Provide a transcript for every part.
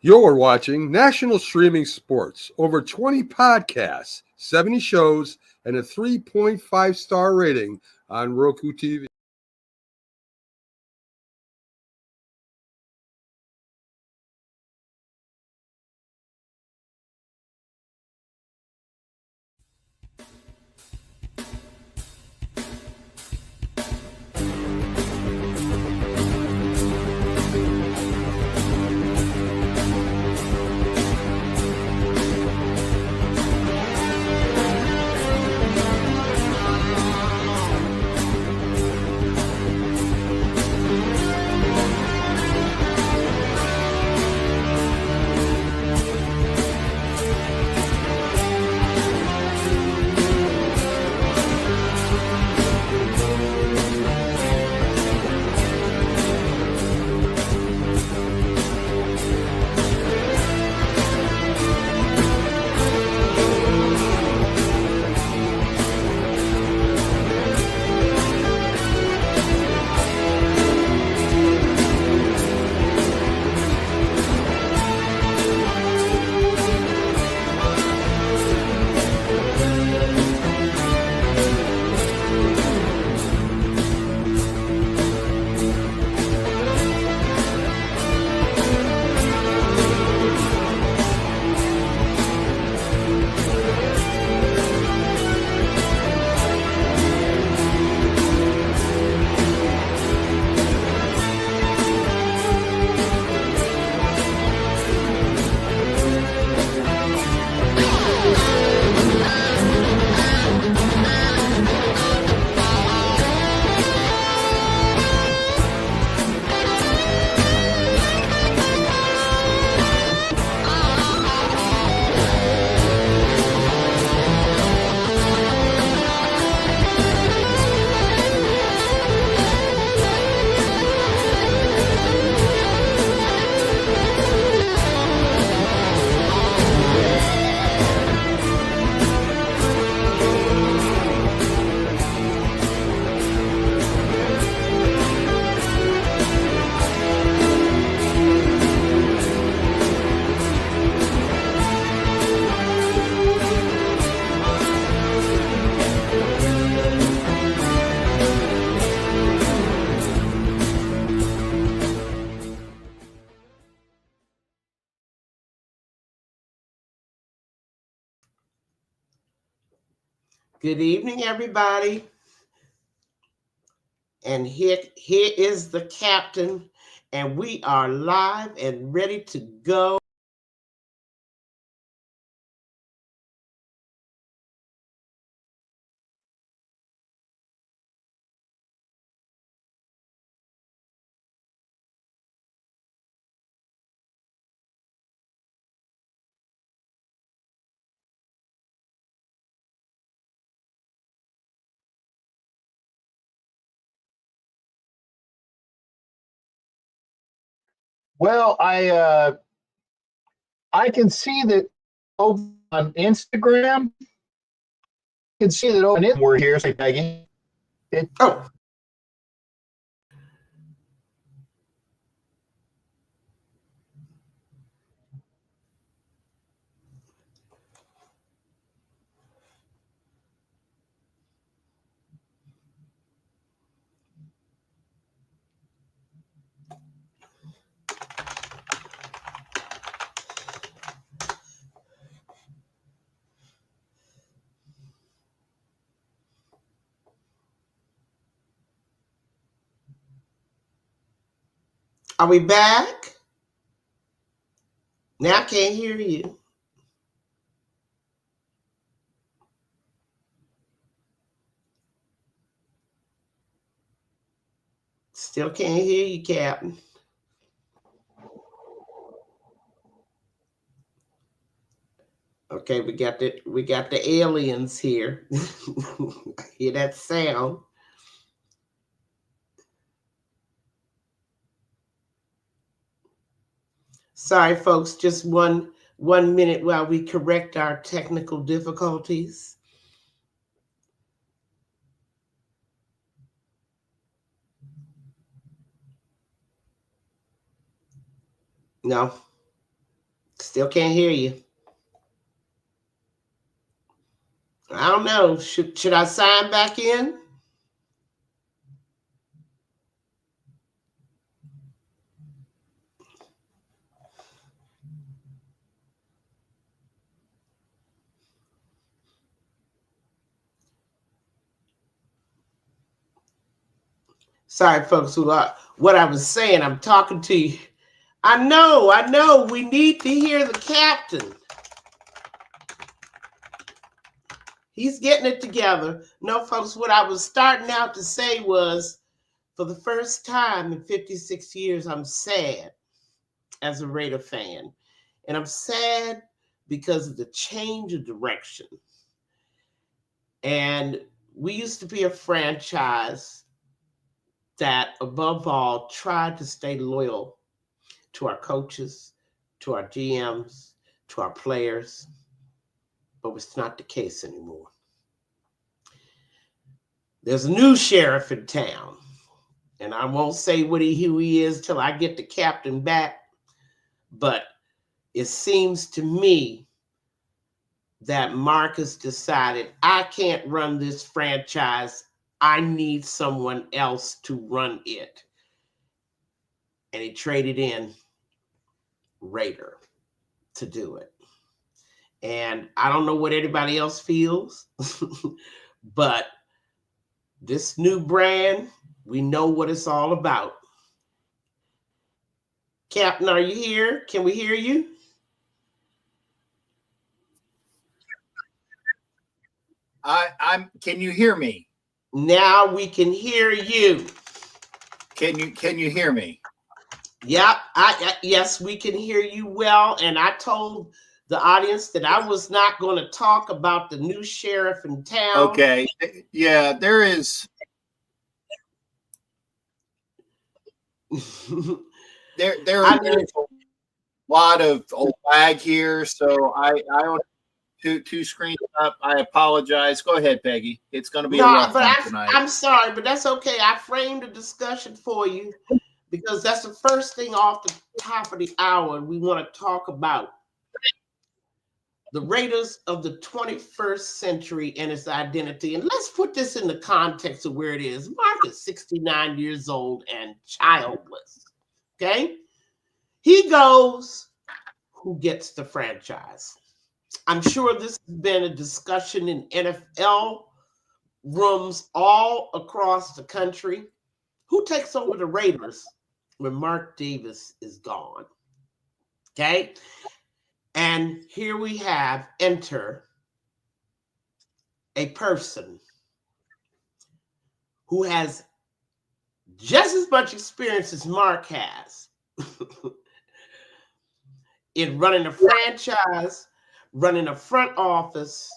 You're watching National Streaming Sports. Over 20 podcasts, 70 shows, and a 3.5-star rating on Roku TV. Good evening, everybody. And here is the captain, and we are live and ready to go. Well, I can see that over on Instagram. I can see that over it. We're here, say Peggy. Oh. Are we back? Now I can't hear you. Still can't hear you, Captain. Okay, we got the aliens here. Hear that sound? Sorry, folks, just one minute while we correct our technical difficulties. No. Still can't hear you. I don't know. Should I sign back in? Sorry, folks. What I was saying, I'm talking to you. I know. We need to hear the captain. He's getting it together. No, folks, what I was starting out to say was, for the first time in 56 years, I'm sad as a Raider fan. And I'm sad because of the change of direction. And we used to be a franchise that, above all, tried to stay loyal to our coaches, to our GMs, to our players. But it's not the case anymore. There's a new sheriff in town, and I won't say who he is till I get the captain back, but it seems to me that Marcus decided, I can't run this franchise. I need someone else to run it. And he traded in Raider to do it. And I don't know what anybody else feels, but this new brand, we know what it's all about. Captain, are you here? Can we hear you? Can you hear me? Now we can hear you. Can you hear me? Yep. Yes, we can hear you well. And I told the audience that I was not going to talk about the new sheriff in town. Okay. Yeah, there is. There's a lot of lag here, so I don't two screens up. I apologize. Go ahead, Peggy. It's going to be a rough one tonight. I'm sorry, but that's okay. I framed a discussion for you because that's the first thing off the top of the hour we want to talk about. The Raiders of the 21st century and its identity. And let's put this in the context of where it is. Mark is 69 years old and childless. Okay? He goes, who gets the franchise? I'm sure this has been a discussion in NFL rooms all across the country. Who takes over the Raiders when Mark Davis is gone? Okay? And here we have enter a person who has just as much experience as Mark has in running a franchise, running a front office,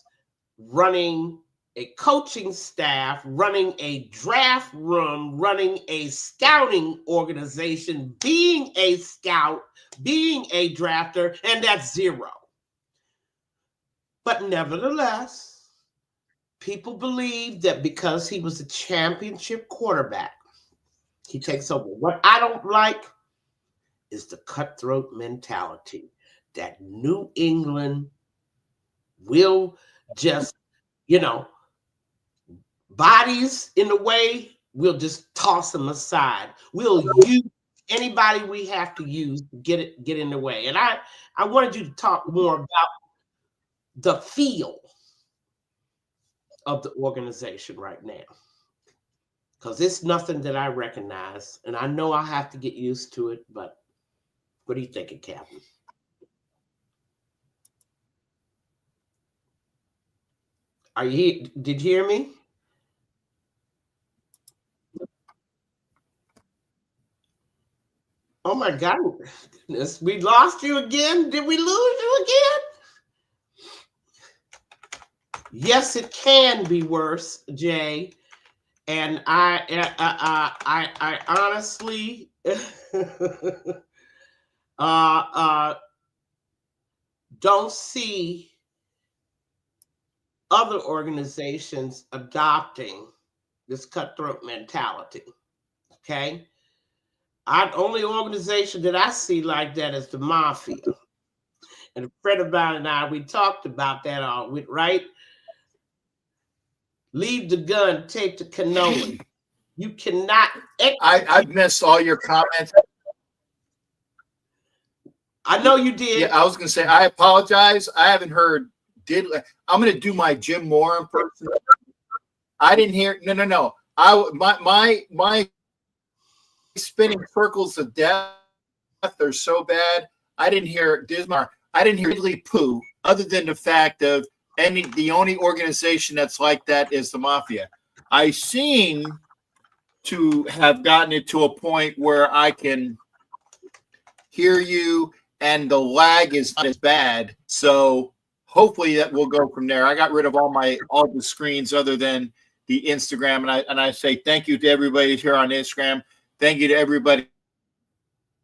running a coaching staff, running a draft room, running a scouting organization, being a scout, being a drafter, and that's zero. But nevertheless, people believe that because he was a championship quarterback, he takes over. What I don't like is the cutthroat mentality that New England will just, bodies in the way, we'll just toss them aside. We'll use anybody we have to use to get in the way. And I wanted you to talk more about the feel of the organization right now, because it's nothing that I recognize, and I know I have to get used to it. But what are you thinking, Captain? Are you here? Did you hear me? Oh my goodness, we lost you again. Did we lose you again? Yes, it can be worse, Jay. And I honestly don't see other organizations adopting this cutthroat mentality. Okay. Only organization that I see like that is the mafia. And a friend of mine and I, we talked about that all week, right? Leave the gun, take the cannoli. You cannot. I've missed all your comments. I know you did. Yeah, I was going to say, I apologize. I haven't heard. I'm going to do my Jim Moore impression. I didn't hear. No. My spinning circles of death are so bad. I didn't hear Dismar. I didn't hear Ridley Pooh, other than the fact of the only organization that's like that is the Mafia. I seem to have gotten it to a point where I can hear you and the lag is not as bad. So hopefully that will go from there. I got rid of all the screens other than the Instagram. And I say thank you to everybody here on Instagram. Thank you to everybody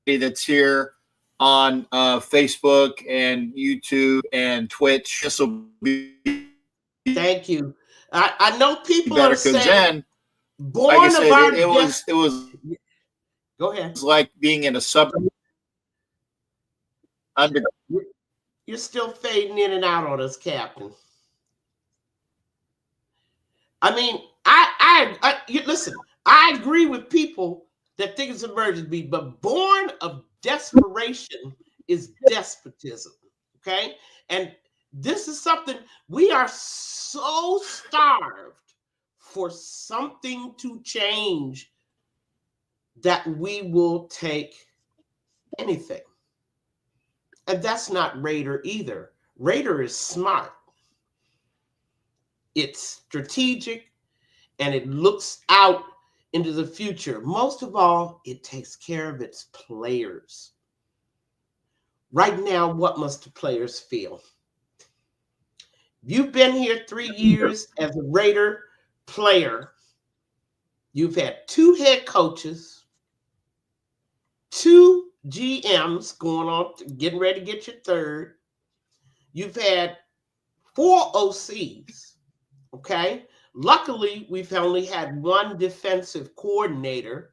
that's here on Facebook and YouTube and Twitch. This will be thank you. I know people better are saying then, born like I said, of our it was go ahead. It was like being in a suburb. You're still fading in and out on us, Captain. I mean, listen, I agree with people that think it's emergency, but born of desperation is despotism. Okay. And this is something we are so starved for something to change that we will take anything. And that's not Raider either. Raider is smart. It's strategic and it looks out into the future. Most of all, it takes care of its players. Right now, what must the players feel? You've been here 3 years as a Raider player. You've had 2 head coaches, 2 GMs going on, getting ready to get your 3rd. You've had 4 OCs, okay? Luckily, we've only had 1 defensive coordinator,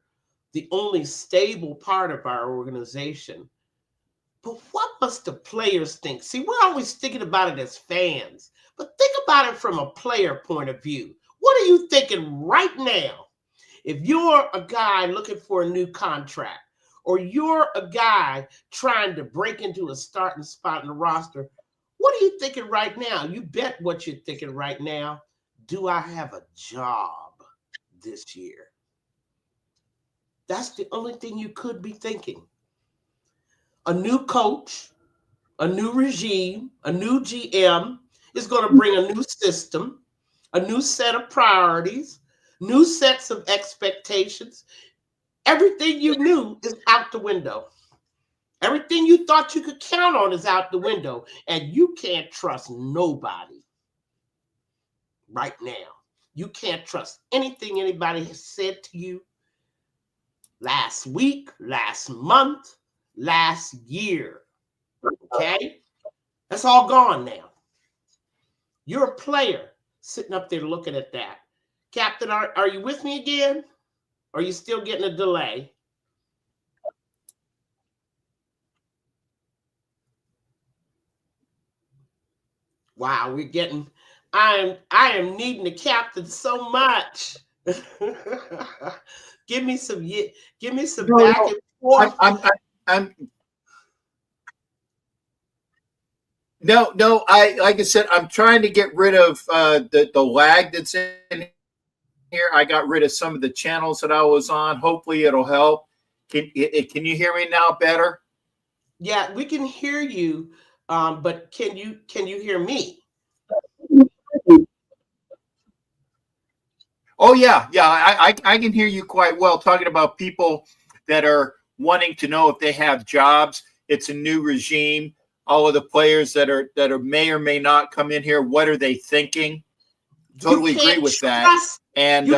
the only stable part of our organization. But what must the players think? See, we're always thinking about it as fans, but think about it from a player point of view. What are you thinking right now? If you're a guy looking for a new contract, or you're a guy trying to break into a starting spot in the roster, what are you thinking right now? You bet what you're thinking right now. Do I have a job this year? That's the only thing you could be thinking. A new coach, a new regime, a new GM is going to bring a new system, a new set of priorities, new sets of expectations. Everything you knew is out the window. Everything you thought you could count on is out the window, and you can't trust nobody right now. You can't trust anything anybody has said to you last week, last month, last year. Okay? That's all gone now. You're a player sitting up there looking at that. Captain, are you with me again? Or are you still getting a delay? Wow, we're getting, I am needing the captain so much. give me some back and forth. No, like I said, I'm trying to get rid of the lag that's in here. I got rid of some of the channels that I was on. Hopefully it'll help. Can you hear me now better? Yeah, we can hear you, but can you hear me? Oh yeah, I can hear you quite well. Talking about people that are wanting to know if they have jobs. It's a new regime. All of the players that are may or may not come in here. What are they thinking? Totally agree with that. And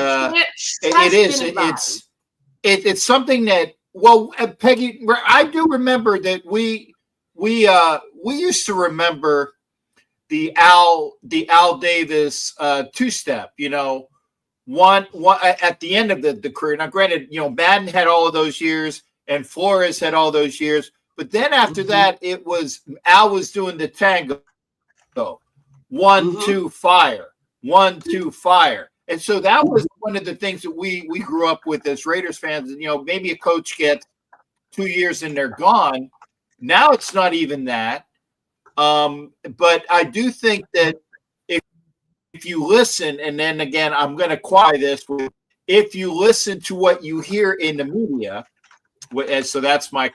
it's something that, well, Peggy, I do remember that we used to remember the Al Davis 2-step, one at the end of the career. Now, granted, Madden had all of those years and Flores had all those years, But then after that, it was Al was doing the tango. 1, 2, fire. 1, 2, fire. And so that was one of the things that we grew up with as Raiders fans. And, maybe a coach gets 2 years and they're gone. Now it's not even that. But I do think that if you listen, and then again, I'm going to qualify this with, if you listen to what you hear in the media, and so that's my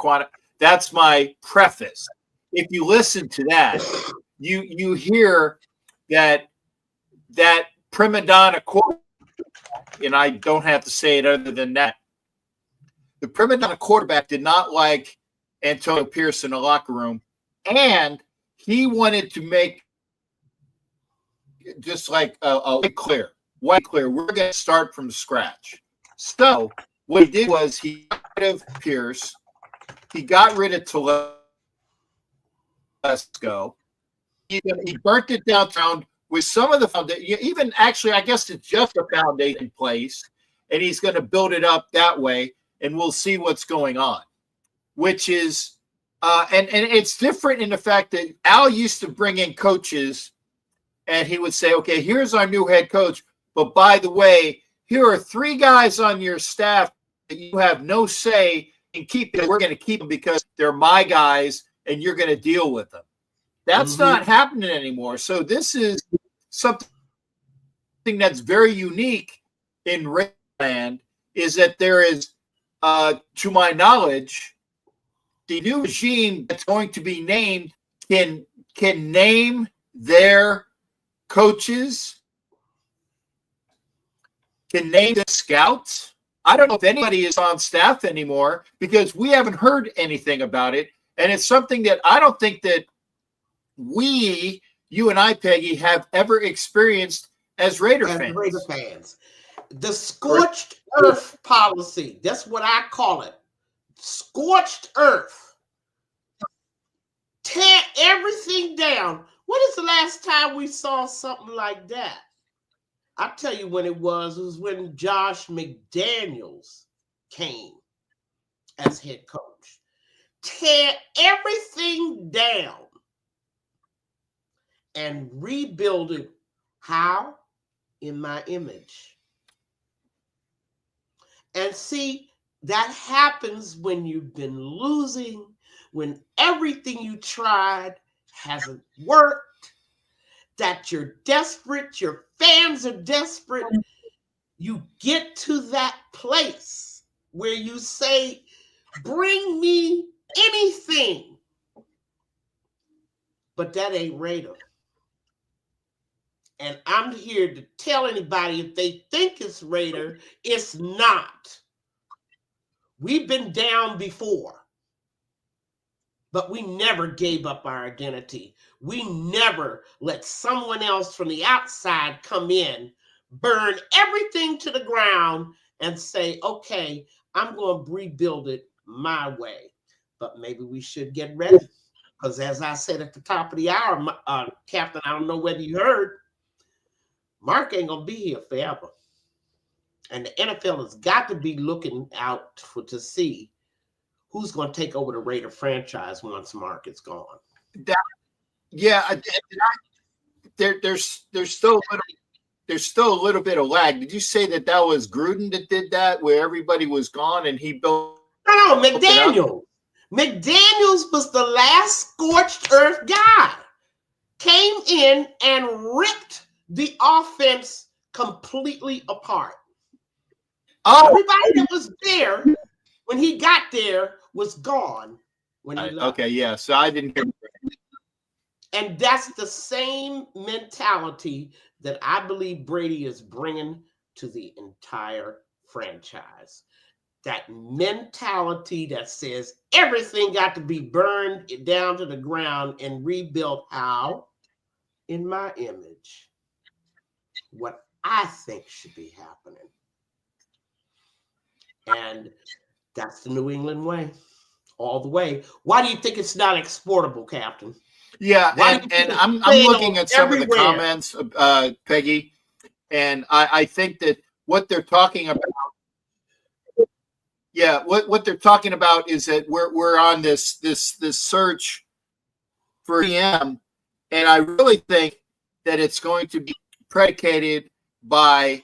preface. If you listen to that, you hear that prima donna quarterback, and I don't have to say it other than that. The prima donna quarterback did not like Antonio Pierce in the locker room, and he wanted to make just like a clear. We're going to start from scratch. So what he did was he got rid of Pierce, he got rid of Telesco. He burnt it downtown with some of the foundation. Even actually, I guess it's just a foundation in place, and he's going to build it up that way, and we'll see what's going on. Which is, and it's different in the fact that Al used to bring in coaches, and he would say, "Okay, here's our new head coach, but by the way, here are 3 guys on your staff that you have no say in keeping. We're going to keep them because they're my guys, and you're going to deal with them." That's not happening anymore. So this is something that's very unique in Raiderland, is that there is, to my knowledge, the new regime that's going to be named can name their coaches, can name the scouts. I don't know if anybody is on staff anymore because we haven't heard anything about it. And it's something that I don't think that you and I, Peggy, have ever experienced as Raider fans. The scorched earth policy. That's what I call it. Scorched earth. Tear everything down. When is the last time we saw something like that? I'll tell you when it was. It was when Josh McDaniels came as head coach. Tear everything down and rebuild it. How? In my image. And see, that happens when you've been losing, when everything you tried hasn't worked, that you're desperate, your fans are desperate. You get to that place where you say, bring me anything. But that ain't Raider. And I'm here to tell anybody, if they think it's Raider, it's not. We've been down before, but we never gave up our identity. We never let someone else from the outside come in, burn everything to the ground, and say, okay, I'm going to rebuild it my way. But maybe we should get ready. Because as I said at the top of the hour, Captain, I don't know whether you heard, Mark ain't going to be here forever. And the NFL has got to be looking out to see who's going to take over the Raider franchise once Mark is gone. There's still a little bit of lag. Did you say that was Gruden that did that, where everybody was gone and he built? No, McDaniels. McDaniels was the last scorched earth guy. Came in and ripped the offense completely apart. Everybody that was there when he got there was gone when he left. Okay, yeah. So I didn't hear. And that's the same mentality that I believe Brady is bringing to the entire franchise. That mentality that says everything got to be burned down to the ground and rebuilt. How? In my image. What I think should be happening. And that's the New England way. All the way. Why do you think it's not exportable, Captain? Yeah, and I'm looking at some of the comments, Peggy, and I think that what they're talking about, Yeah, what they're talking about is that we're on this search for GM, and I really think that it's going to be predicated by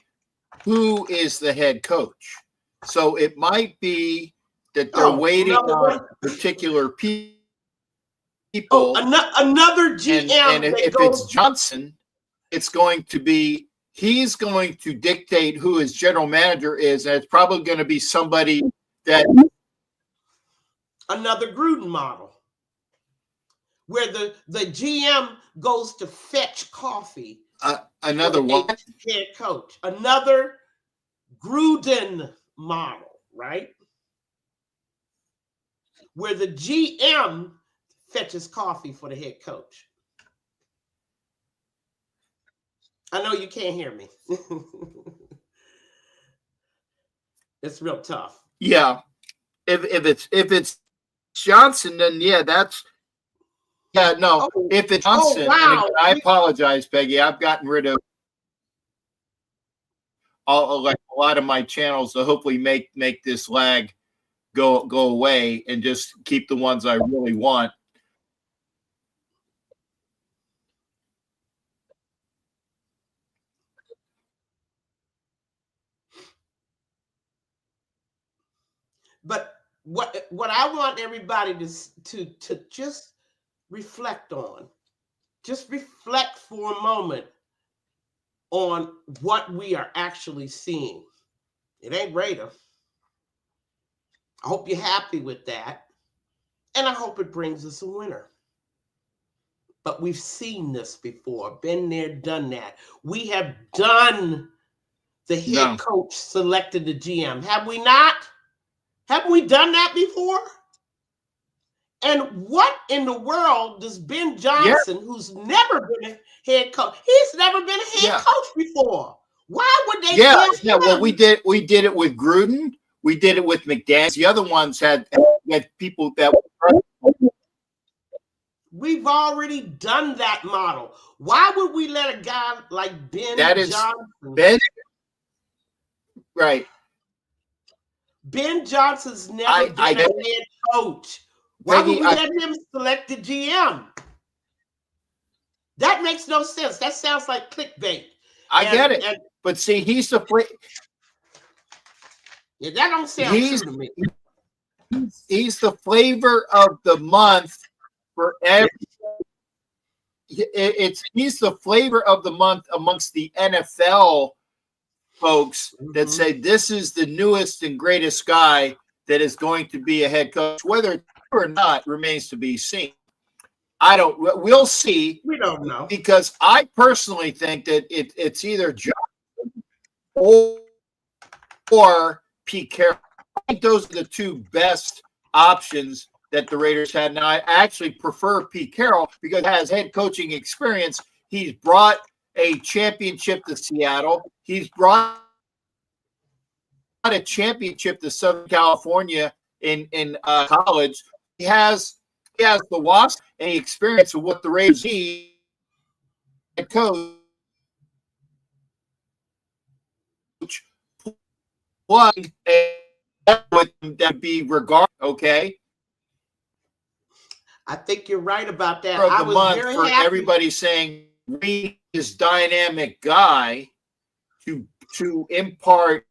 who is the head coach. So it might be that they're waiting on particular people. Another GM. And if it's Johnson, it's going to be he's going to dictate who his general manager is, and it's probably going to be somebody that another Gruden model, where the GM goes to fetch coffee. Another what? Head coach. Another Gruden model, right? Where the GM fetches coffee for the head coach. I know you can't hear me. It's real tough. Yeah. If it's Johnson, then yeah, that's no. If it's Johnson, wow. And I apologize, Peggy. I've gotten rid of like a lot of my channels to hopefully make this lag go away and just keep the ones I really want. But what I want everybody to just reflect on, just reflect for a moment on what we are actually seeing. It ain't Raider. I hope you're happy with that. And I hope it brings us a winner. But we've seen this before, been there, done that. We have done the head coach selected the GM. Have we not? Haven't we done that before? And what in the world does Ben Johnson, who's never been a head coach, he's never been a head coach before. Why would they give him? Well, we did it with Gruden. We did it with McDaniels. The other ones had people that we've already done that model. Why would we let a guy like Ben Johnson? Right. Ben Johnson's never been a head coach. Why would we let him select the GM? That makes no sense. That sounds like clickbait. I get it. But see, he's the that don't sound true to me. He's the flavor of the month for every. He's the flavor of the month amongst the NFL folks that say this is the newest and greatest guy that is going to be a head coach. Whether it's true or not remains to be seen. We'll see. We don't know. Because I personally think that it's either Johnson or Pete Carroll. I think those are the two best options that the Raiders had. Now, I actually prefer Pete Carroll because he has head coaching experience. He's brought a championship to Seattle. He's brought a championship to Southern California in college. He has the Wasp and the experience of what the Raiders need. Head coach plug that be regarded. Okay. I think you're right about that. I was very happy. Everybody saying Reed is dynamic guy to impart.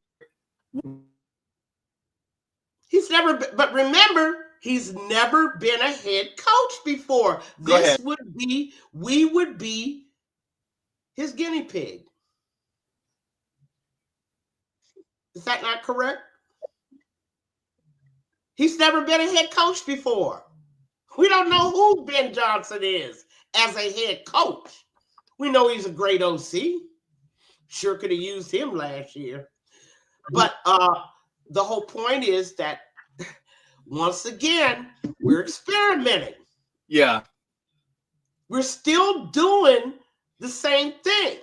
But remember, he's never been a head coach before. We would be his guinea pig. Is that not correct? He's never been a head coach before. We don't know who Ben Johnson is as a head coach. We know he's a great OC. Sure could have used him last year. But the whole point is that, once again, we're experimenting. Yeah. We're still doing the same thing.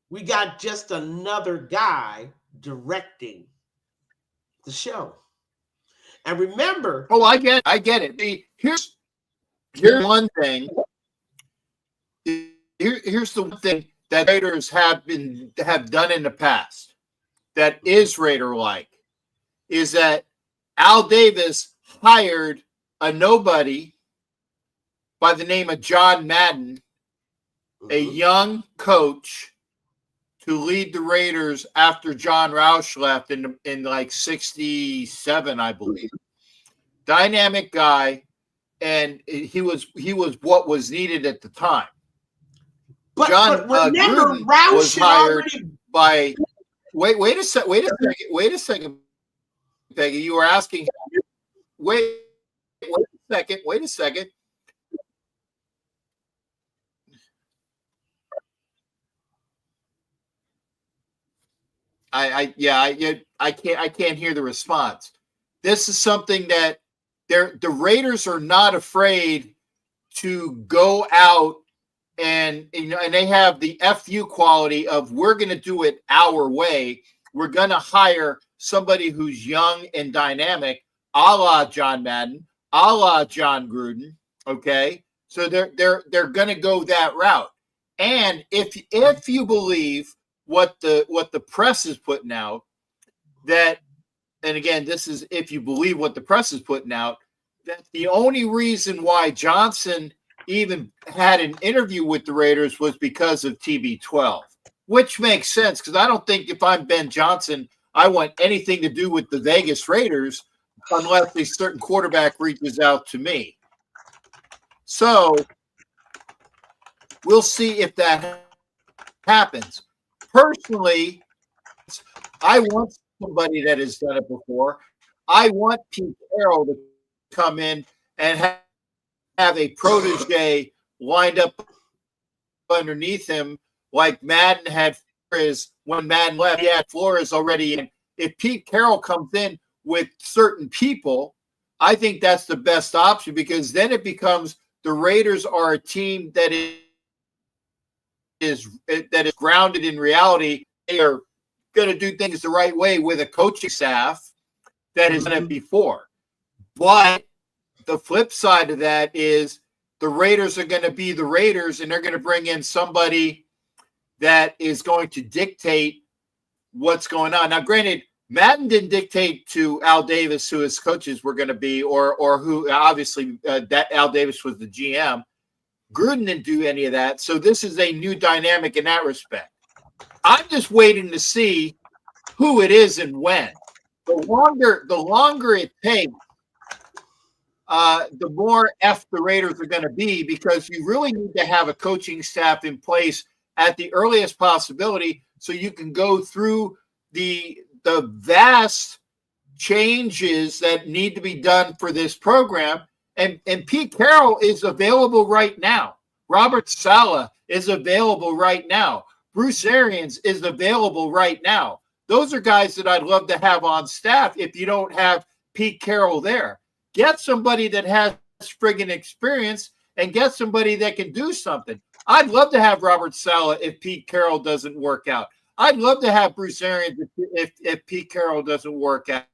We got just another guy directing the show. And remember. Oh, I get it. Here's one thing. Here's the one thing that Raiders have done in the past that is Raider-like. is that Al Davis hired a nobody by the name of John Madden, a young coach, to lead the Raiders after John Roush left in like 67, I believe. Dynamic guy, and he was what was needed at the time. But remember, Gruden Roush was hired already... by. Wait a second, Peggy. You were asking. Wait a second. I can't hear the response. This is something that the Raiders are not afraid to go out and they have the FU quality of, we're going to do it our way. We're going to hire somebody who's young and dynamic, a la John Madden, a la John Gruden. Okay, so they're going to go that route. And if you believe what the press is putting out, that, and again, this is if you believe what the press is putting out, that the only reason why Johnson even had an interview with the Raiders was because of TB12, which makes sense, because I don't think if I'm Ben Johnson, I want anything to do with the Vegas Raiders unless a certain quarterback reaches out to me. So we'll see if that happens. Personally, I want somebody that has done it before. I want Pete Carroll to come in and have a protege lined up underneath him, like Madden had Flores when Madden left. He had Flores already in. If Pete Carroll comes in with certain people, I think that's the best option, because then it becomes the Raiders are a team that is grounded in reality. They are going to do things the right way with a coaching staff that has done it before. But the flip side of that is the Raiders are going to be the Raiders, and they're going to bring in somebody that is going to dictate what's going on. Now, granted, Madden didn't dictate to Al Davis who his coaches were going to be, or who, obviously, that Al Davis was the GM. Gruden didn't do any of that. So this is a new dynamic in that respect. I'm just waiting to see who it is and when. The longer it takes, the more F the Raiders are going to be, because you really need to have a coaching staff in place at the earliest possibility, so you can go through the vast changes that need to be done for this program. And Pete Carroll is available right now. Robert Saleh is available right now. Bruce Arians is available right now. Those are guys that I'd love to have on staff if you don't have Pete Carroll there. Get somebody that has friggin' experience and get somebody that can do something. I'd love to have Robert Saleh if Pete Carroll doesn't work out. I'd love to have Bruce Arians if Pete Carroll doesn't work out.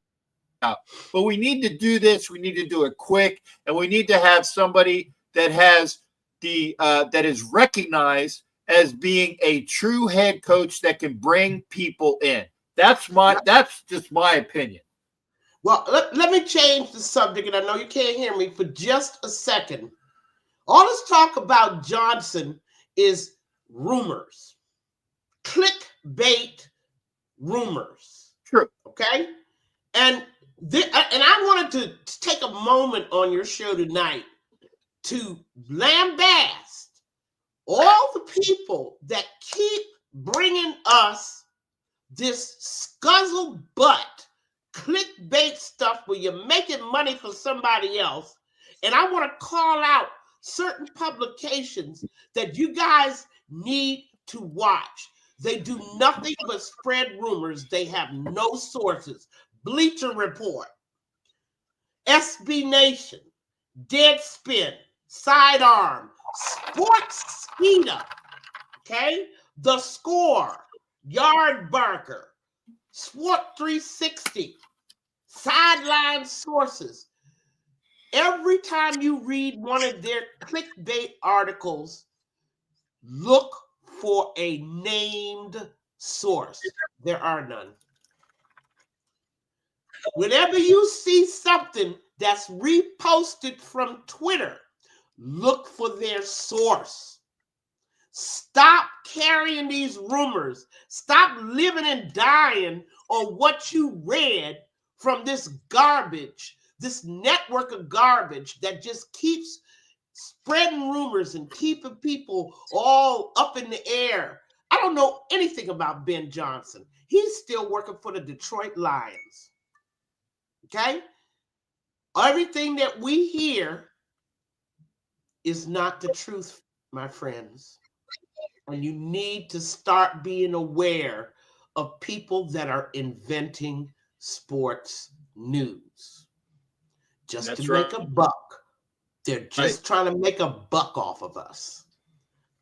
But we need to do this. We need to do it quick, and we need to have somebody that has that is recognized as being a true head coach that can bring people in. That's just my opinion. Well, let me change the subject, and I know you can't hear me for just a second. All this talk about Johnson is rumors, clickbait rumors. True. Okay, and I wanted to take a moment on your show tonight to lambast all the people that keep bringing us this scuzzle butt clickbait stuff where you're making money for somebody else. And I want to call out certain publications that you guys need to watch. They do nothing but spread rumors. They have no sources. Bleacher Report, SB Nation, Deadspin, Sidearm, Sports Skeeter, okay? The Score, Yardbarker, Sport 360, Sideline Sources. Every time you read one of their clickbait articles, look for a named source. There are none. Whenever you see something that's reposted from Twitter, look for their source. Stop carrying these rumors. Stop living and dying on what you read from this garbage, this network of garbage that just keeps spreading rumors and keeping people all up in the air. I don't know anything about Ben Johnson. He's still working for the Detroit Lions. Okay? Everything that we hear is not the truth, my friends. And you need to start being aware of people that are inventing sports news just That's to right. make a buck. They're just trying to make a buck off of us.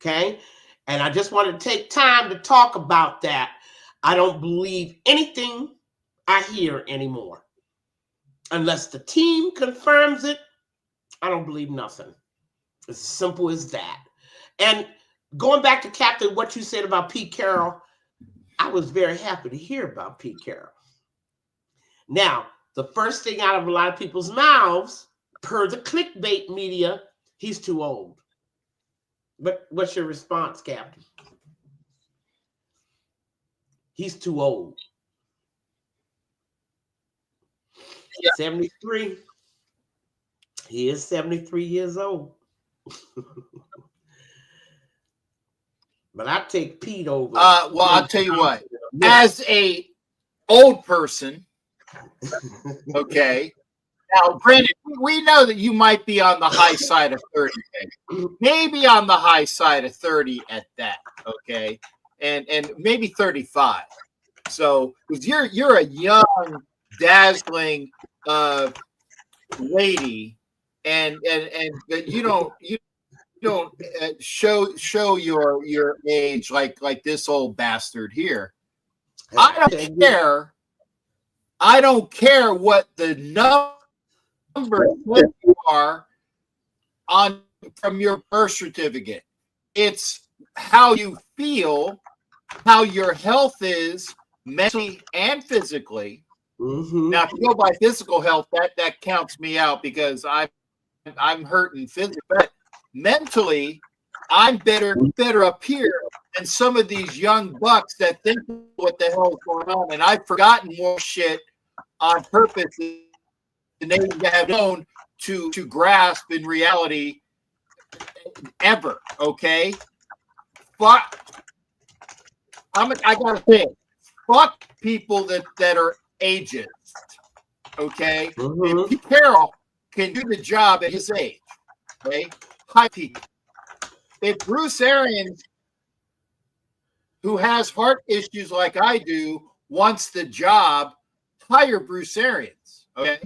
Okay? And I just want to take time to talk about that. I don't believe anything I hear anymore. Unless the team confirms it, I don't believe nothing. It's as simple as that. And going back to Captain, what you said about Pete Carroll, I was very happy to hear about Pete Carroll. Now, the first thing out of a lot of people's mouths, per the clickbait media, he's too old. But what's your response, Captain? He's too old. Yeah. 73. He is 73 years old. But I take Pete over. Well, I'll tell you what. As a old person, okay. Now, granted, we know that you might be on the high side of 30, maybe on the high side of 30 at that, okay, and maybe 35. So, because you're a young, dazzling lady, and you don't show your age like this old bastard here. I don't care. I don't care what the number you are on from your birth certificate. It's how you feel, how your health is mentally and physically. Mm-hmm. Now, if you go by physical health, that counts me out because I'm hurting physically, but mentally, I'm better up here than some of these young bucks that think what the hell is going on. And I've forgotten more shit on purpose than they have known to grasp in reality ever. Okay, fuck. I gotta say, fuck people that are ageist. Okay, and Pete Carroll can do the job at his age. Okay, high people. If Bruce Arians, who has heart issues like I do, wants the job, hire Bruce Arians. Okay,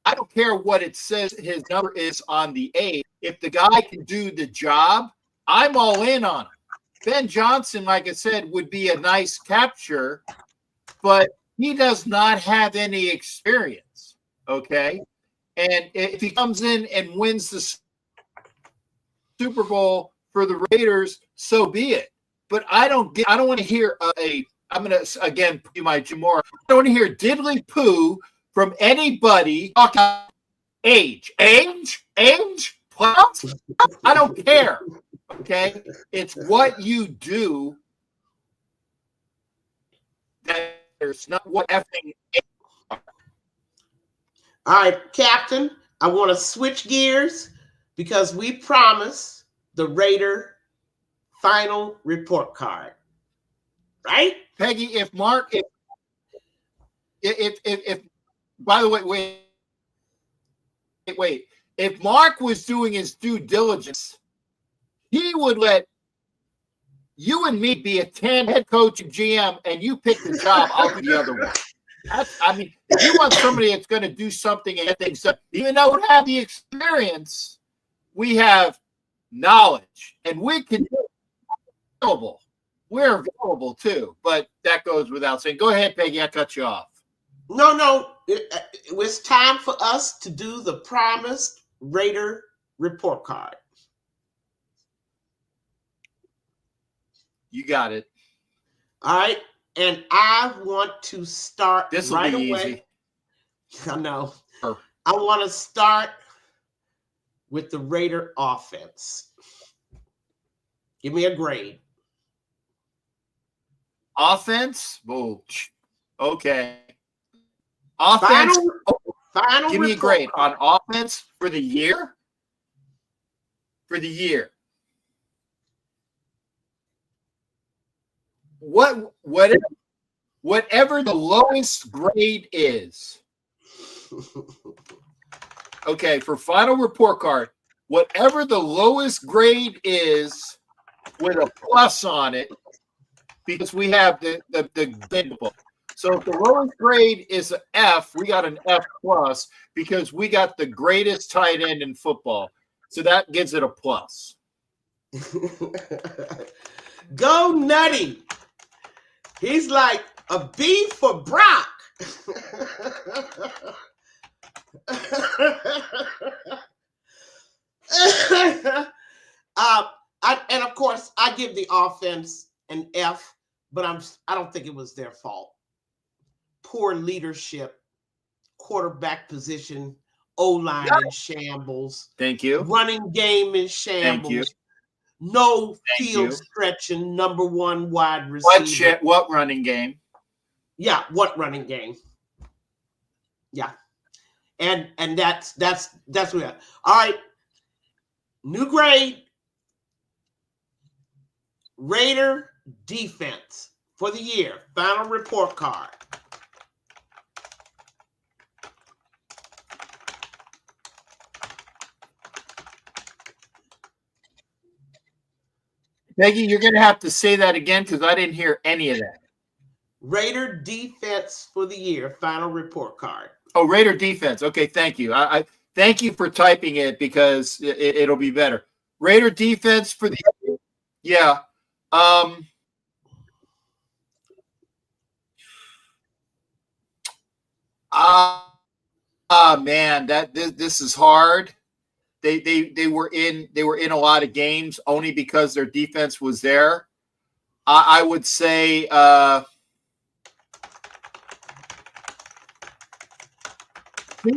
I don't care what it says his number is on the age. If the guy can do the job, I'm all in on him. Ben Johnson, like I said, would be a nice capture, but he does not have any experience. Okay, and if he comes in and wins the Super Bowl for the Raiders, so be it. But I don't want to hear I'm going to, again, do my Jim Moore. I don't want to hear diddly poo from anybody talking about age. What? I don't care. Okay? It's what you do that there's not what effing. All right, Captain, I want to switch gears because we promised the Raider final report card. Right? Peggy, if Mark, if by the way, wait, if Mark was doing his due diligence, he would let you and me be a 10 head coach and GM, and you pick the job, I'll do the other one. I mean, if you want somebody that's going to do something and get things done, even though we have the experience, we have knowledge, and we can do it. Available. We're available too, but that goes without saying. Go ahead, Peggy. I cut you off. No. It was time for us to do the promised Raider report card. You got it. All right. And I want to start right away. Easy. I know. Sure. I want to start with the Raider offense. Give me a grade. Offense? Oh, okay. Offense. Final Give me a grade card. on offense for the year. For the year. Whatever the lowest grade is. Okay, for final report card, whatever the lowest grade is with a plus on it, because we have the book. So if the lowest grade is an F, we got an F plus because we got the greatest tight end in football. So that gives it a plus. Go Nutty. He's like a B for Brock. And of course, I give the offense an F, but I don't think it was their fault. Poor leadership, quarterback position, O-line in shambles. Thank you. Running game in shambles. Thank you. No field stretching, number one wide receiver. What running game? Yeah, what running game? Yeah. And that's what we have. All right. New grade. Raider defense for the year. Final report card. Peggy, you're going to have to say that again because I didn't hear any of that. Raider defense for the year. Final report card. Oh, Raider defense. Okay, thank you. I thank you for typing it because it'll be better. Raider defense for the year. Yeah. Man, this is hard. They were in a lot of games only because their defense was there. I would say C-,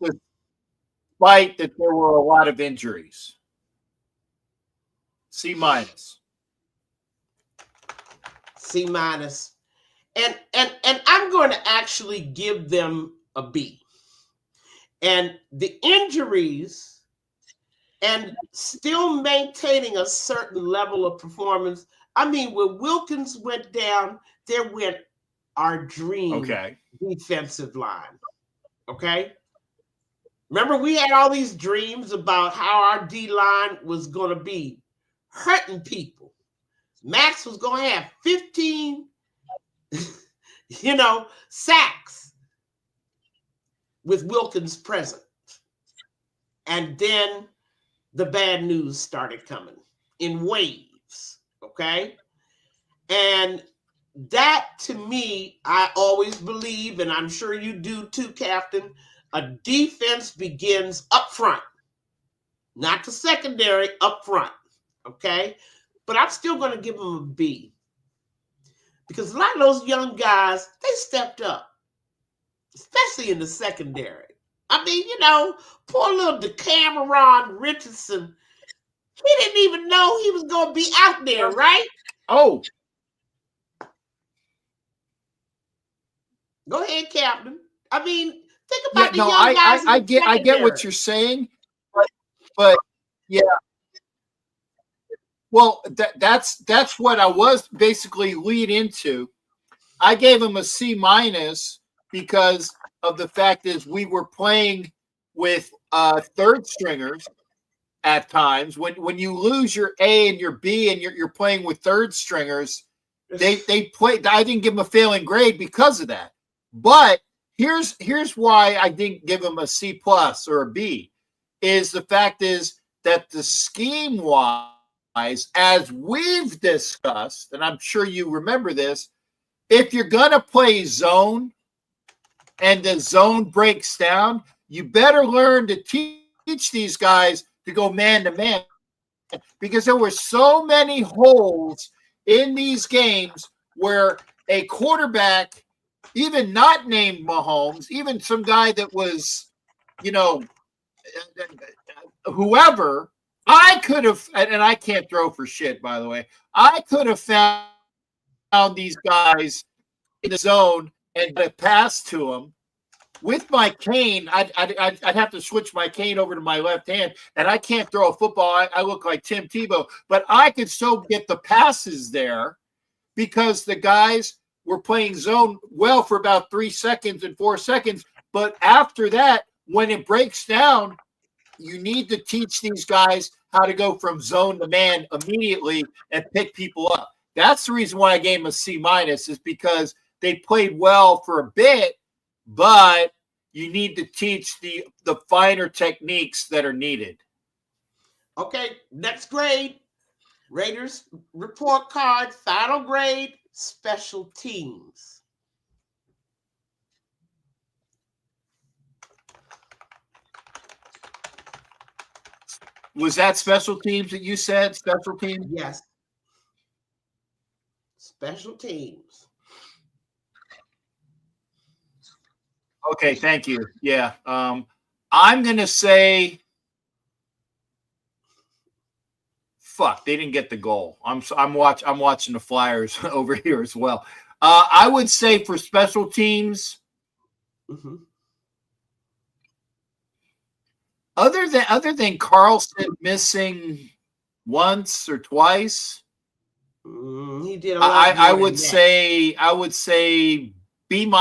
despite that there were a lot of injuries. C-. C-. And I'm going to actually give them a B. And the injuries and still maintaining a certain level of performance. I mean, when Wilkins went down, there went our dream defensive line. Okay? Remember, we had all these dreams about how our D-line was going to be hurting people. Max was going to have 15 sacks with Wilkins present. And then the bad news started coming in waves, okay? And that, to me, I always believe, and I'm sure you do too, Captain, a defense begins up front, not the secondary, up front, okay? But I'm still going to give them a B. Because a lot of those young guys, they stepped up, especially in the secondary. I mean, poor little Decameron Richardson, he didn't even know he was going to be out there, right? Oh. Go ahead, Captain. I mean, think about the young guys. I get what you're saying, but yeah. Well, that's what I was basically lead into. I gave him a C- because of the fact is we were playing with third stringers at times. When you lose your A and your B and you're playing with third stringers, they play. I didn't give them a failing grade because of that. But here's why I didn't give them a C+ or a B. Is the fact is that the scheme wise, as we've discussed, and I'm sure you remember this, if you're going to play zone and the zone breaks down, you better learn to teach these guys to go man to man, because there were so many holes in these games where a quarterback even not named Mahomes, even some guy that was, whoever, I could have, and I can't throw for shit, by the way, I could have found these guys in the zone and a pass to them. With my cane, I'd have to switch my cane over to my left hand, and I can't throw a football. I look like Tim Tebow, but I could still get the passes there because the guys were playing zone well for about 3 seconds and 4 seconds. But after that, when it breaks down, you need to teach these guys how to go from zone to man immediately and pick people up. That's the reason why I gave them a C- is because they played well for a bit, but you need to teach the finer techniques that are needed. Okay, next grade, Raiders report card, final grade, special teams. Was that special teams that you said? Special teams? Yes. Special teams. Okay, thank you. Yeah. I'm gonna say fuck, they didn't get the goal. I'm watching the Flyers over here as well. I would say for special teams, Mm-hmm. other than Carlson missing once or twice, He did a lot. I would say B-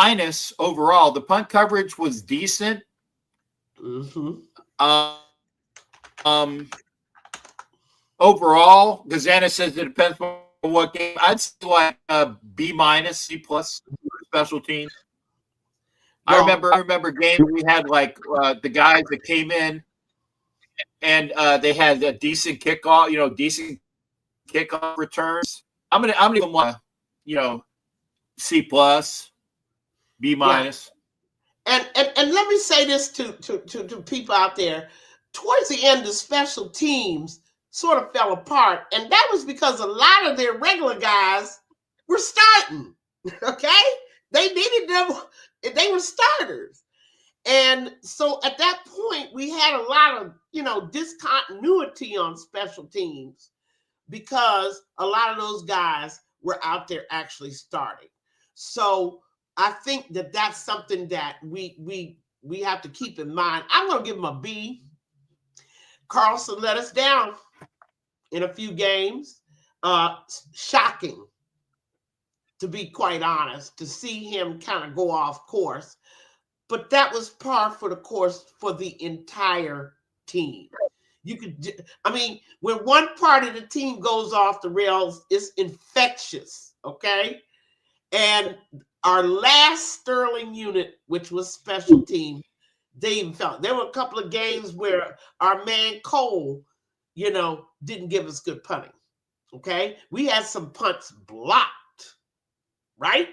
overall. The punt coverage was decent. Mm-hmm. Overall, Gazana says it depends on what game. I'd say like B-, C+ special teams. Well, I remember games we had like the guys that came in and they had a decent kickoff, decent kickoff returns. I'm gonna give them C+, B-. Yeah. And let me say this to people out there. Towards the end, the special teams sort of fell apart, and that was because a lot of their regular guys were starting. Okay, they needed them; they were starters, and so at that point, we had a lot of discontinuity on special teams because a lot of those guys were out there actually starting. So I think that that's something that we have to keep in mind. I'm going to give him a B. Carlson let us down in a few games. Shocking, to be quite honest, to see him kind of go off course. But that was par for the course for the entire team. When one part of the team goes off the rails, it's infectious, okay? And our last Sterling unit, which was special team, they even felt. There were a couple of games where our man Cole, didn't give us good punting, okay? We had some punts blocked, right?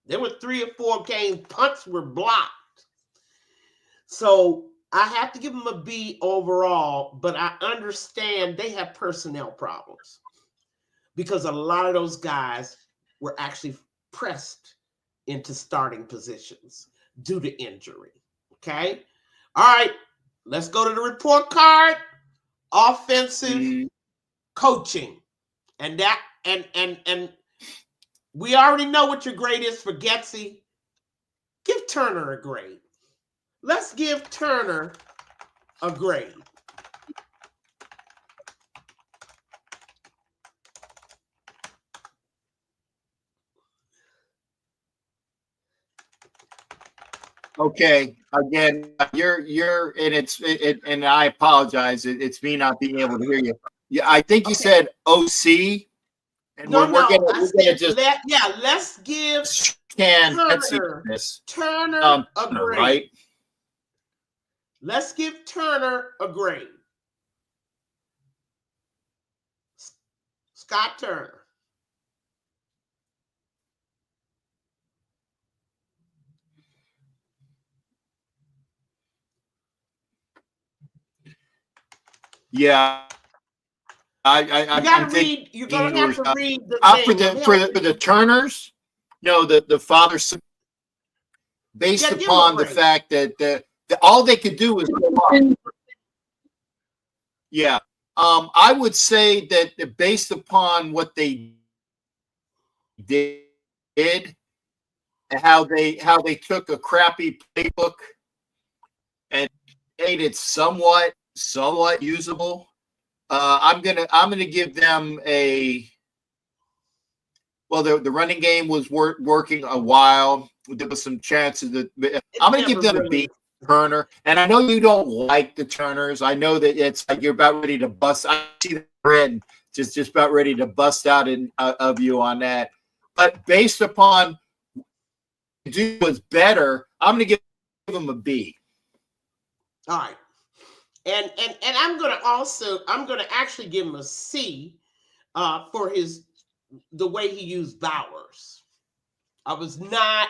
There were 3 or 4 games, punts were blocked. So I have to give them a B overall, but I understand they have personnel problems because a lot of those guys were actually pressed into starting positions due to injury. Okay. All right. Let's go to the report card. Offensive coaching. And we already know what your grade is for Getsy. Give Turner a grade. Let's give Turner a grade. Okay. Again, you're and I apologize. It's me not being able to hear you. Yeah, I think you said OC. And we're gonna just let's give Turner a grade. Right? Let's give Turner a grade. Scott Turner. Yeah. You're gonna have to read the name for the Turners. the father, based upon the fact that all they could do was go up. Yeah. I would say that based upon what they did, how they took a crappy playbook and made it somewhat usable. I'm gonna give them a. Well, the running game was working a while. There was some chances that I'm gonna give them a B. Turner, and I know you don't like the Turners. I know that it's like you're about ready to bust. I see the grin, just about ready to bust out of you on that. But based upon do was better, I'm going to give him a B. All right, and I'm going to actually give him a C for the way he used Bowers. I was not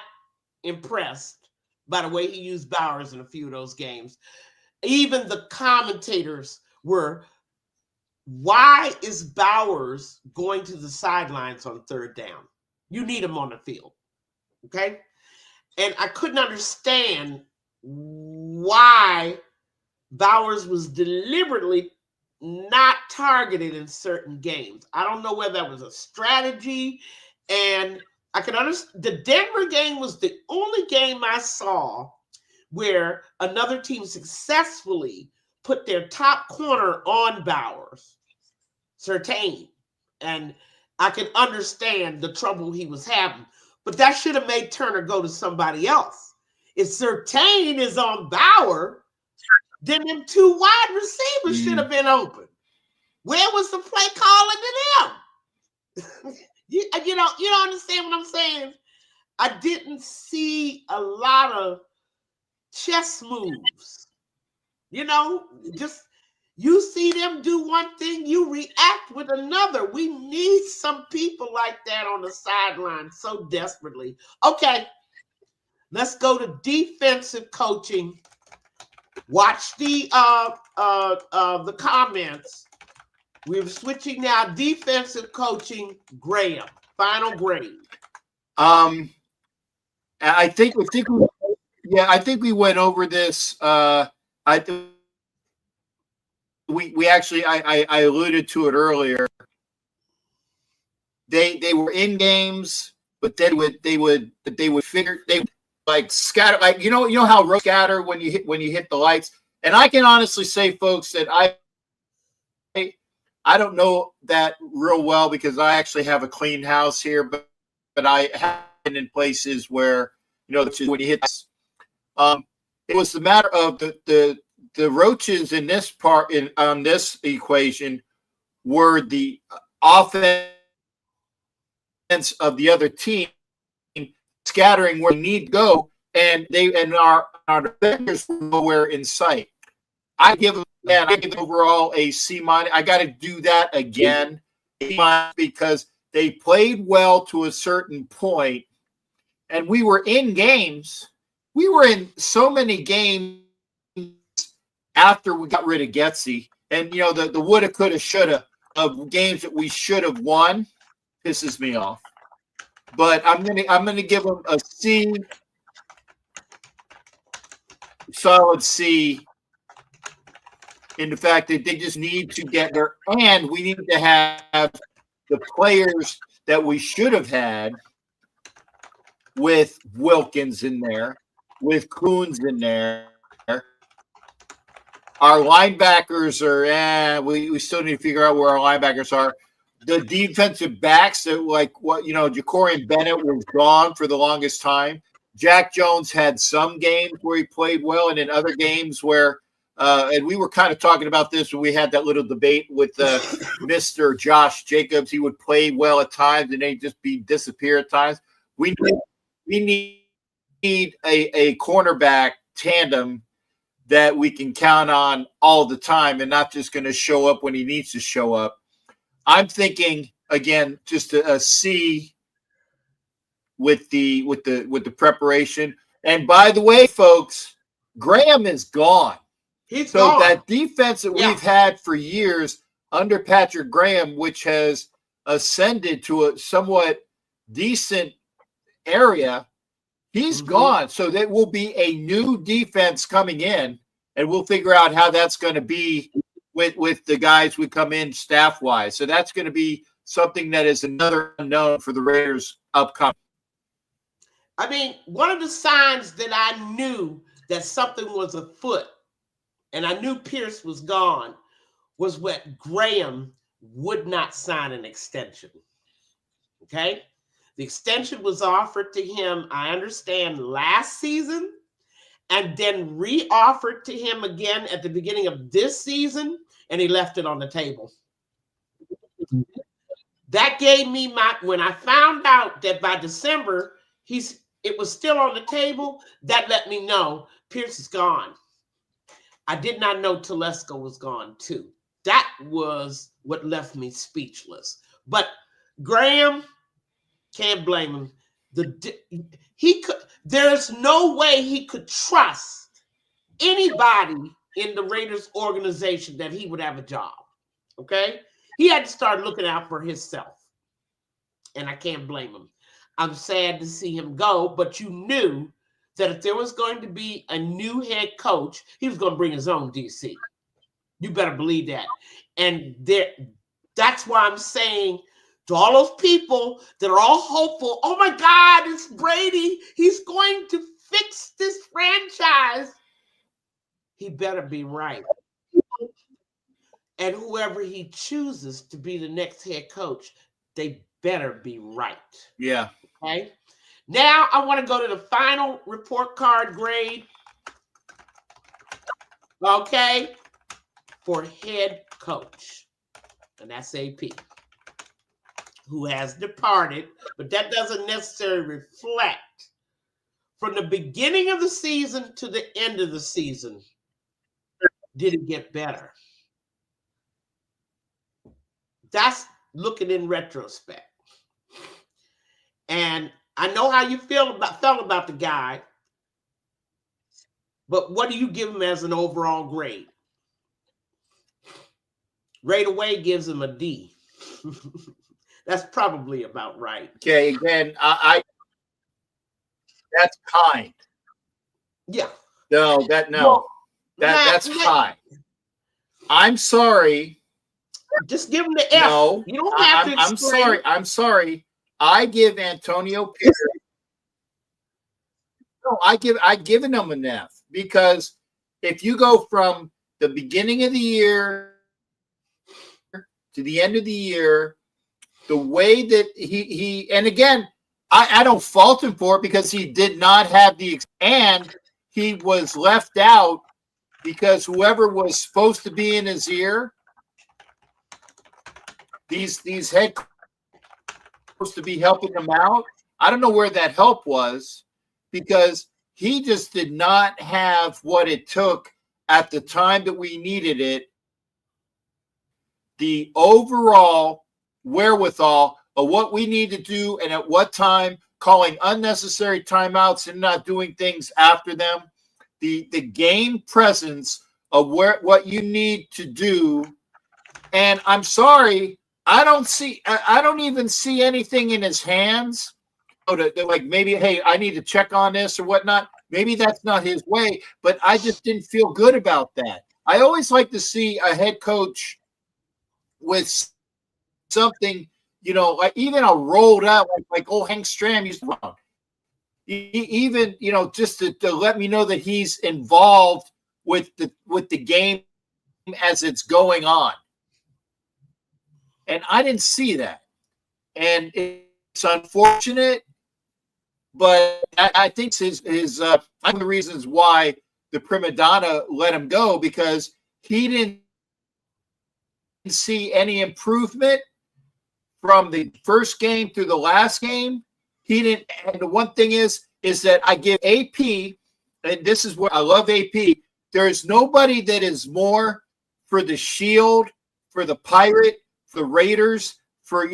impressed by the way he used Bowers in a few of those games. Even the commentators were, why is Bowers going to the sidelines on third down? You need him on the field, okay? And I couldn't understand why Bowers was deliberately not targeted in certain games. I don't know whether that was a strategy, and I can understand. The Denver game was the only game I saw where another team successfully put their top corner on Bowers, Surtain, and I can understand the trouble he was having. But that should have made Turner go to somebody else. If Surtain is on Bauer, then them two wide receivers should have been open. Where was the play calling to them? You don't understand what I'm saying? I didn't see a lot of chess moves. Just you see them do one thing, you react with another. We need some people like that on the sideline so desperately. Okay, let's go to defensive coaching. Watch the comments. We're switching now. Defensive coaching, Graham. Final grade. I think we went over this. We actually I alluded to it earlier. They were in games, but they would figure they would like scatter, like you know how road scatter when you hit the lights. And I can honestly say, folks, that I don't know that real well because I actually have a clean house here, but I have been in places where when you hit this, it was the matter of the roaches in this part on this equation were the offense of the other team scattering where they need to go, and our defenders were nowhere in sight. I give overall a C-. I got to do that again because they played well to a certain point, and we were in games. We were in so many games after we got rid of Getsy, and the woulda, coulda, shoulda of games that we should have won pisses me off. But I'm gonna give them a C, solid C, in the fact that they just need to get there, and we need to have the players that we should have had with Wilkins in there, with Coons in there. Our linebackers are, we still need to figure out where our linebackers are. The defensive backs, Jacorian Bennett was gone for the longest time. Jack Jones had some games where he played well, and in other games where, and we were kind of talking about this when we had that little debate with Mr. Josh Jacobs. He would play well at times, and they'd just disappear at times. We need a cornerback tandem that we can count on all the time and not just going to show up when he needs to show up. I'm thinking again, just a C with the preparation. And by the way, folks, Graham is gone. He's gone. That defense that we've had for years under Patrick Graham, which has ascended to a somewhat decent area, he's gone. So there will be a new defense coming in, and we'll figure out how that's going to be with the guys we come in staff wise. So that's going to be something that is another unknown for the Raiders upcoming. I mean, one of the signs that I knew that something was afoot, and I knew Pierce was gone, was when Graham would not sign an extension. Okay? The extension was offered to him, I understand, last season, and then re-offered to him again at the beginning of this season, and he left it on the table. That gave me when I found out that by December it was still on the table, that let me know Pierce is gone. I did not know Telesco was gone too. That was what left me speechless. But Graham, can't blame him. There's no way he could trust anybody in the Raiders organization that he would have a job. Okay? He had to start looking out for himself. And I can't blame him. I'm sad to see him go, but you knew that if there was going to be a new head coach, he was going to bring his own DC. You better believe that. And that's why I'm saying to all those people that are all hopeful, oh my God, it's Brady. He's going to fix this franchise. He better be right. And whoever he chooses to be the next head coach, they better be right. Yeah. Okay. Now I want to go to the final report card grade. Okay. For head coach. And that's AP, who has departed, but that doesn't necessarily reflect from the beginning of the season to the end of the season. Did it get better? That's looking in retrospect. And I know how you felt about the guy, but what do you give him as an overall grade? Right away gives him a D. That's probably about right. Okay, again, I that's kind. Yeah. That's kind. I'm sorry. Just give him the F. No, you don't have to explain. I'm sorry. I'm sorry. I give Antonio Pierce. No, I given him an F, because if you go from the beginning of the year to the end of the year, the way that he and again, I don't fault him for it, because he did not have and he was left out because whoever was supposed to be in his ear, these head coaches supposed to be helping him out. I don't know where that help was, because he just did not have what it took at the time that we needed it. The overall wherewithal of what we need to do and at what time, calling unnecessary timeouts and not doing things after them. The game presence of what you need to do. And I'm sorry, I don't even see anything in his hands. To like, maybe, hey, I need to check on this or whatnot. Maybe that's not his way, but I just didn't feel good about that. I always like to see a head coach with something, like even a rolled out, like old Hank Stram used to run. Even, just to let me know that he's involved with the game as it's going on. And I didn't see that. And it's unfortunate, but I think his one of the reasons why the prima donna let him go, because he didn't see any improvement from the first game through the last game. He didn't. And the one thing is that I give AP, and this is where I love AP. There's nobody that is more for the Shield, for the Pirate, for the Raiders, for,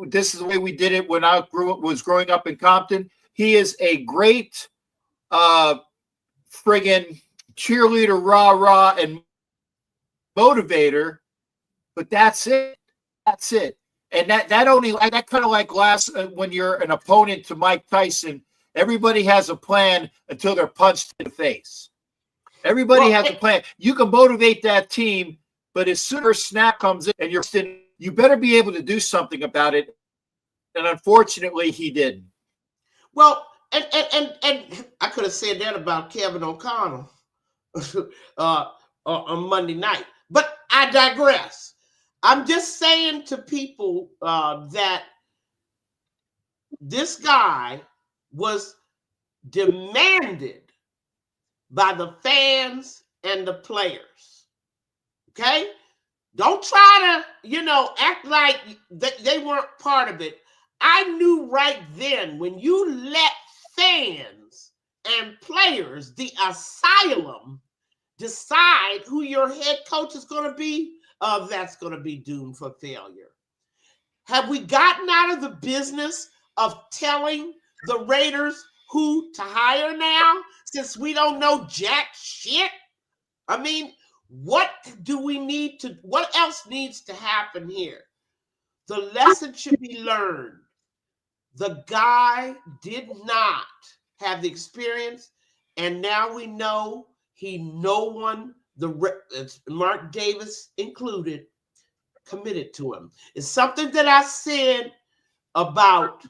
this is the way we did it when I was growing up in Compton. He is a great friggin' cheerleader, rah, and motivator, but that's it. That's it. And that kind of like last when you're an opponent to Mike Tyson. Everybody has a plan until they're punched in the face. Everybody has a plan. You can motivate that team, but as soon as snap comes in and you better be able to do something about it. And unfortunately, he didn't. Well, and I could have said that about Kevin O'Connell on Monday night, but I digress. I'm just saying to people that this guy was demanded by the fans and the players. Okay? Don't try to, act like they weren't part of it. I knew right then when you let fans and players, the asylum, decide who your head coach is going to be, that's going to be doomed for failure. Have we gotten out of the business of telling the Raiders who to hire now, since we don't know jack shit? I mean, what else needs to happen here? The lesson should be learned. The guy did not have the experience, and now we know no one, Mark Davis included, committed to him. It's something that I said about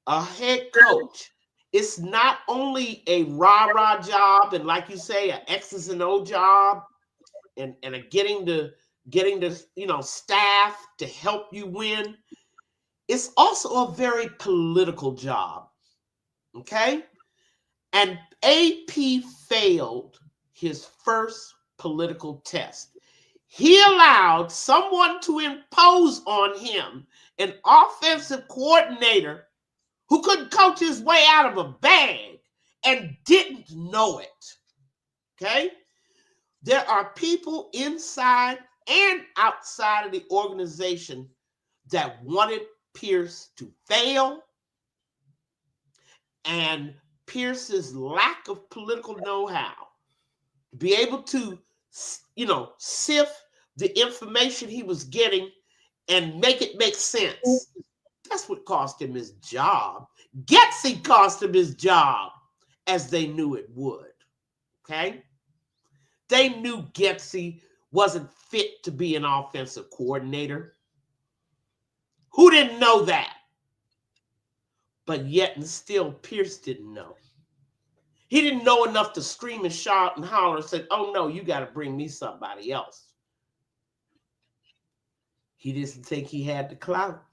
a head coach. It's not only a rah-rah job and, like you say, an X's and O job and a getting the staff to help you win. It's also a very political job. Okay? And AP failed his first political test. He allowed someone to impose on him an offensive coordinator who couldn't coach his way out of a bag and didn't know it. Okay? There are people inside and outside of the organization that wanted Pierce to fail, and Pierce's lack of political know-how to be able to, sift the information he was getting and make it make sense. That's what cost him his job. Getsy cost him his job, as they knew it would. Okay? They knew Getsy wasn't fit to be an offensive coordinator. Who didn't know that? But yet and still, Pierce didn't know. He didn't know enough to scream and shout and holler and say, oh no, you got to bring me somebody else. He didn't think he had the clout.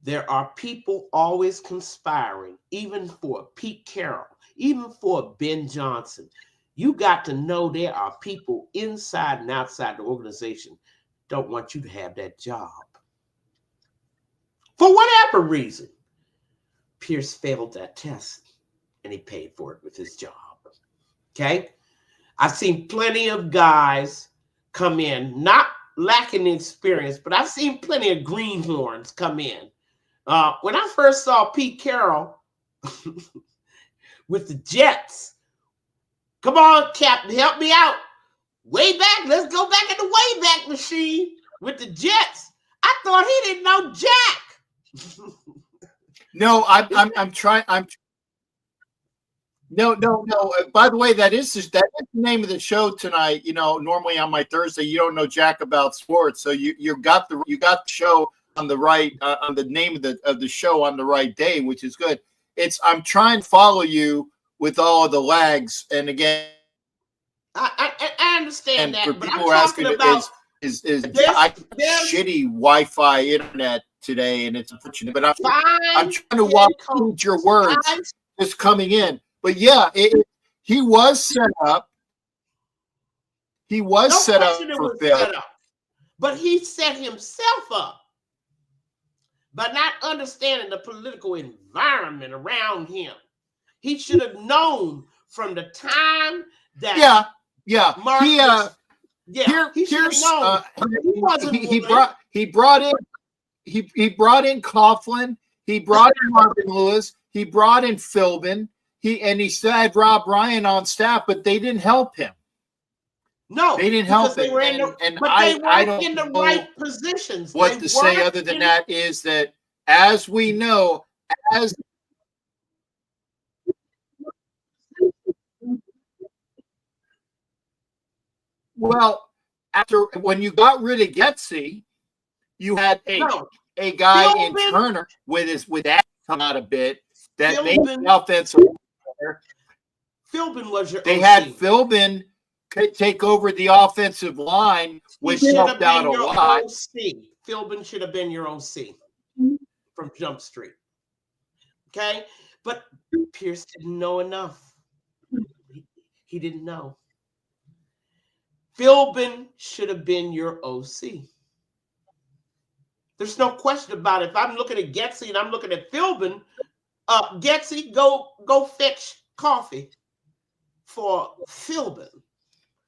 There are people always conspiring, even for Pete Carroll, even for Ben Johnson. You got to know there are people inside and outside the organization don't want you to have that job. For whatever reason, Pierce failed that test, and he paid for it with his job. Okay? I've seen plenty of guys come in, not lacking experience, but I've seen plenty of greenhorns come in. When I first saw Pete Carroll with the Jets, come on, Captain, help me out. Way back, let's go back in the Wayback Machine with the Jets. I thought he didn't know jack. No, I'm trying. No. By the way, that is the name of the show tonight. Normally on my Thursday, you don't know jack about sports, so you got the show on the right, on the name of the show on the right day, which is good. I'm trying to follow you with all of the lags, and again, I understand that, for but people I'm asking talking about is shitty Wi-Fi internet today, and it's unfortunate. But I'm trying to walk through your words just coming in. But yeah, he was set up. He was set up for failure. But he set himself up by not understanding the political environment around him. He should have known from the time that Marcus, he brought in Coughlin, he brought in Marvin Lewis, he brought in Philbin, he still had Rob Ryan on staff, but they didn't help him. No, they didn't help they it. were I don't in the know right positions. what to say other than that is that, as we know, as well, after when you got rid of Getsy, you had a guy Philbin, in Turner with that come out a bit that Philbin, made the offensive. Philbin was your They OC. had Philbin take over the offensive line, which helped out a lot. OC. Philbin should have been your OC from Jump Street. Okay, but Pierce didn't know enough. He didn't know. Philbin should have been your OC. There's no question about it. If I'm looking at Getsy and I'm looking at Philbin, Getsy, go fetch coffee for Philbin.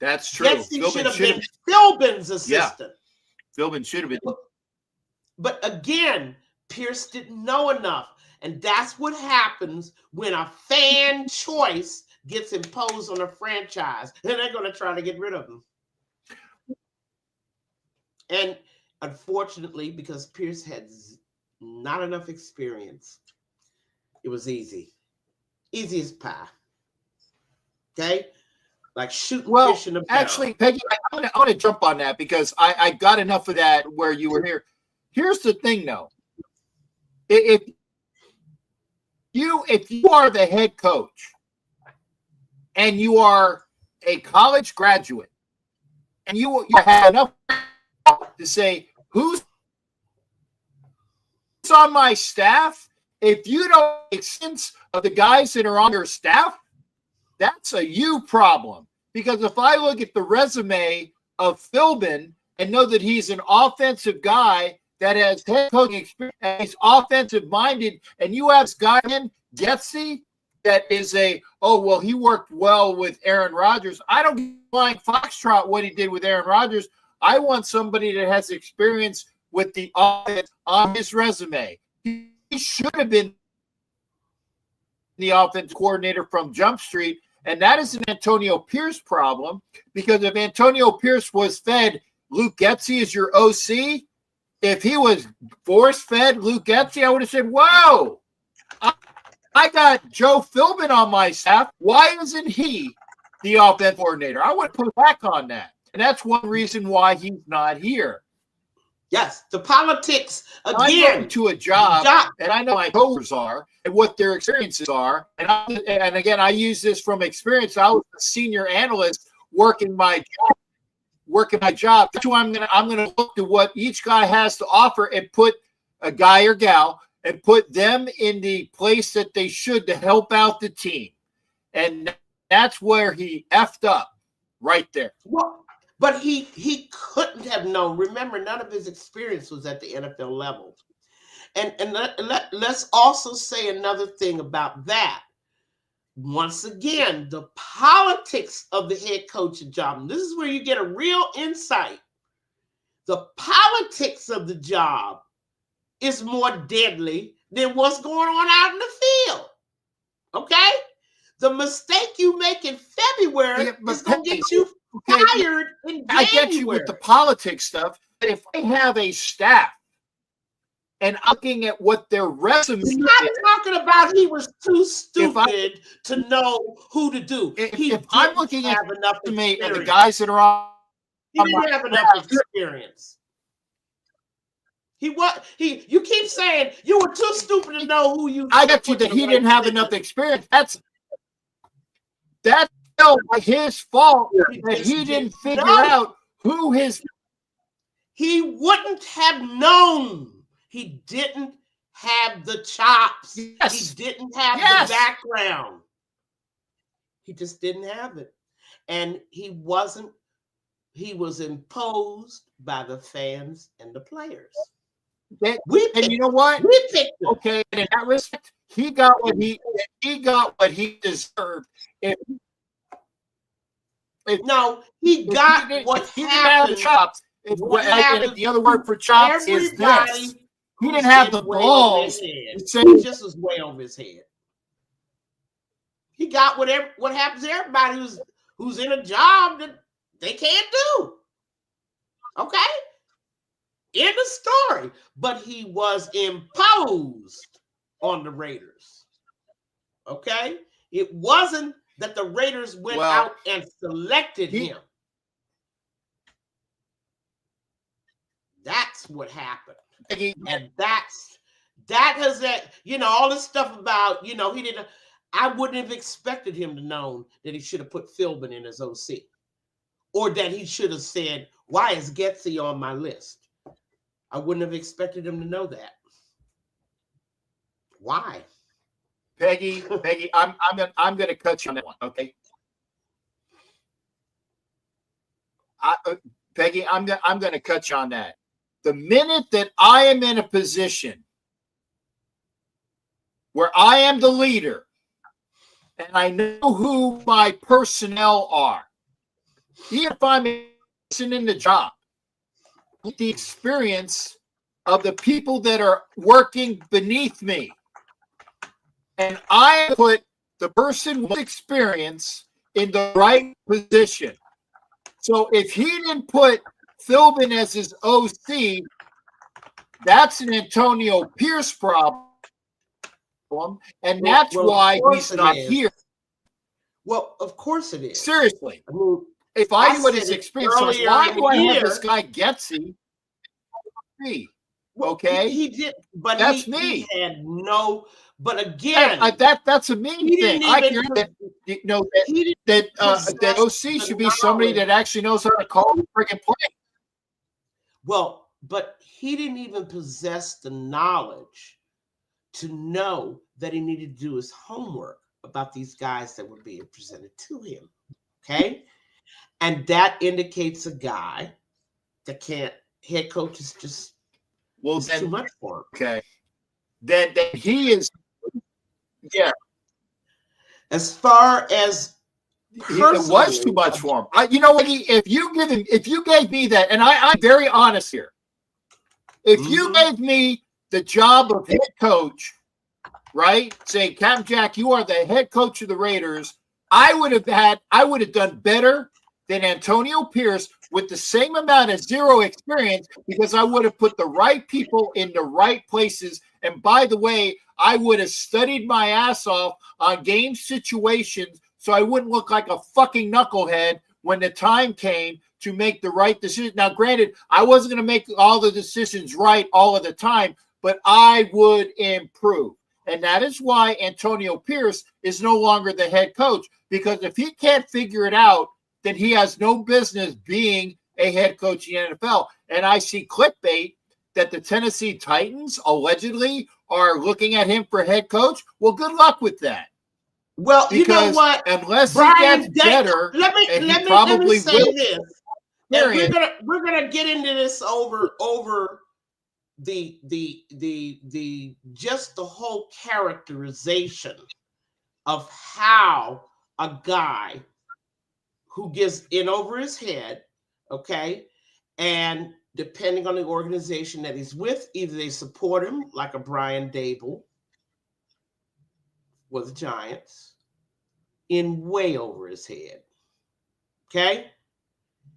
That's true. Getsy should have been Philbin's assistant. Yeah. Philbin should have been. But again, Pierce didn't know enough. And that's what happens when a fan choice gets imposed on a franchise. And they're going to try to get rid of him. And unfortunately, because Pierce had not enough experience, it was easy. Easy as pie. Okay? Like shooting fish in a barrel. Actually, Peggy, I want to jump on that because I got enough of that where you were here. Here's the thing, though. If you are the head coach and you are a college graduate and you have enough to say, who's on my staff? If you don't make sense of the guys that are on your staff, that's a you problem. Because if I look at the resume of Philbin and know that he's an offensive guy that has head coaching experience, and he's offensive minded, and you have this guy in Getsy that is he worked well with Aaron Rodgers. I don't give flying foxtrot what he did with Aaron Rodgers. I want somebody that has experience with the offense on his resume. He should have been the offensive coordinator from Jump Street, and that is an Antonio Pierce problem, because if Antonio Pierce was fed Luke Getsy as your OC, if he was force-fed Luke Getsy, I would have said, whoa, I got Joe Philbin on my staff. Why isn't he the offensive coordinator? I would put back on that. And that's one reason why he's not here. Yes, the politics, again. I'm going to a job, and I know my coworkers are and what their experiences are. And again, I use this from experience. I was a senior analyst working my job. That's why I'm gonna look at what each guy has to offer and put a guy or gal and put them in the place that they should to help out the team. And that's where he effed up right there. Well, but he couldn't have known. Remember, none of his experience was at the NFL level. And let's also say another thing about that. Once again, the politics of the head coaching job. And this is where you get a real insight. The politics of the job is more deadly than what's going on out in the field. Okay? The mistake you make in February is going to get you fired in January. I get you with the politics stuff. But if I have a staff and I'm looking at what their resume is. I'm talking about he was too stupid to know who to do. If I'm looking at enough resume and the guys that are on, he didn't have enough experience. You keep saying you were too stupid to know who you. I got you that he didn't have enough experience. That's his fault that he didn't figure out who his. He wouldn't have known. He didn't have the chops. Yes. He didn't have the background. He just didn't have it. And he was imposed by the fans and the players. And you know what? We picked him. Okay, and in that respect, he got what he deserved. No, he got what he happened. Didn't have the chops. The other word for chops is this. He didn't have the balls. He just was way over his head. He got what happens to everybody who's in a job they can't do. Okay? End of story. But he was imposed on the Raiders. Okay? It wasn't that the Raiders went out and selected him. That's what happened. And that has that, all this stuff about, he didn't, I wouldn't have expected him to know that he should have put Philbin in as OC. Or that he should have said, why is Getsy on my list? I wouldn't have expected him to know that. Why? Peggy, I'm gonna cut you on that one, okay? Peggy, I'm gonna cut you on that. The minute that I am in a position where I am the leader and I know who my personnel are, even if I'm in the job, with the experience of the people that are working beneath me, and I put the person with experience in the right position. So if he didn't put Philbin as his OC, that's an Antonio Pierce problem, and that's why he's not here. Well, of course it is. Seriously. I mean, if I knew what his experience was, why do I have this guy Getsy? Okay, he did, but that's me. He had no. But again, that's a mean thing. I hear that that OC should be somebody that actually knows how to call the freaking play. Well, but he didn't even possess the knowledge to know that he needed to do his homework about these guys that were being presented to him. Okay, and that indicates a guy that can't. Head coach is just too much for him. Okay, that he is. Yeah. As far as it was too much for him. If you gave me that, and I'm very honest here. If you gave me the job of head coach, right? Say, Captain Jack, you are the head coach of the Raiders. I would have done better than Antonio Pierce with the same amount of zero experience, because I would have put the right people in the right places. And by the way, I would have studied my ass off on game situations so I wouldn't look like a fucking knucklehead when the time came to make the right decision. Now, granted, I wasn't going to make all the decisions right all of the time, but I would improve. And that is why Antonio Pierce is no longer the head coach, because if he can't figure it out, then he has no business being a head coach in the NFL. And I see clickbait that the Tennessee Titans allegedly are looking at him for head coach. Well, good luck with that. Well, because you know what? Unless Brian, he gets better, let me say this. And we're gonna get into this over the just the whole characterization of how a guy who gets in over his head, okay, and depending on the organization that he's with, either they support him like a Brian Dable with the Giants, in way over his head. Okay?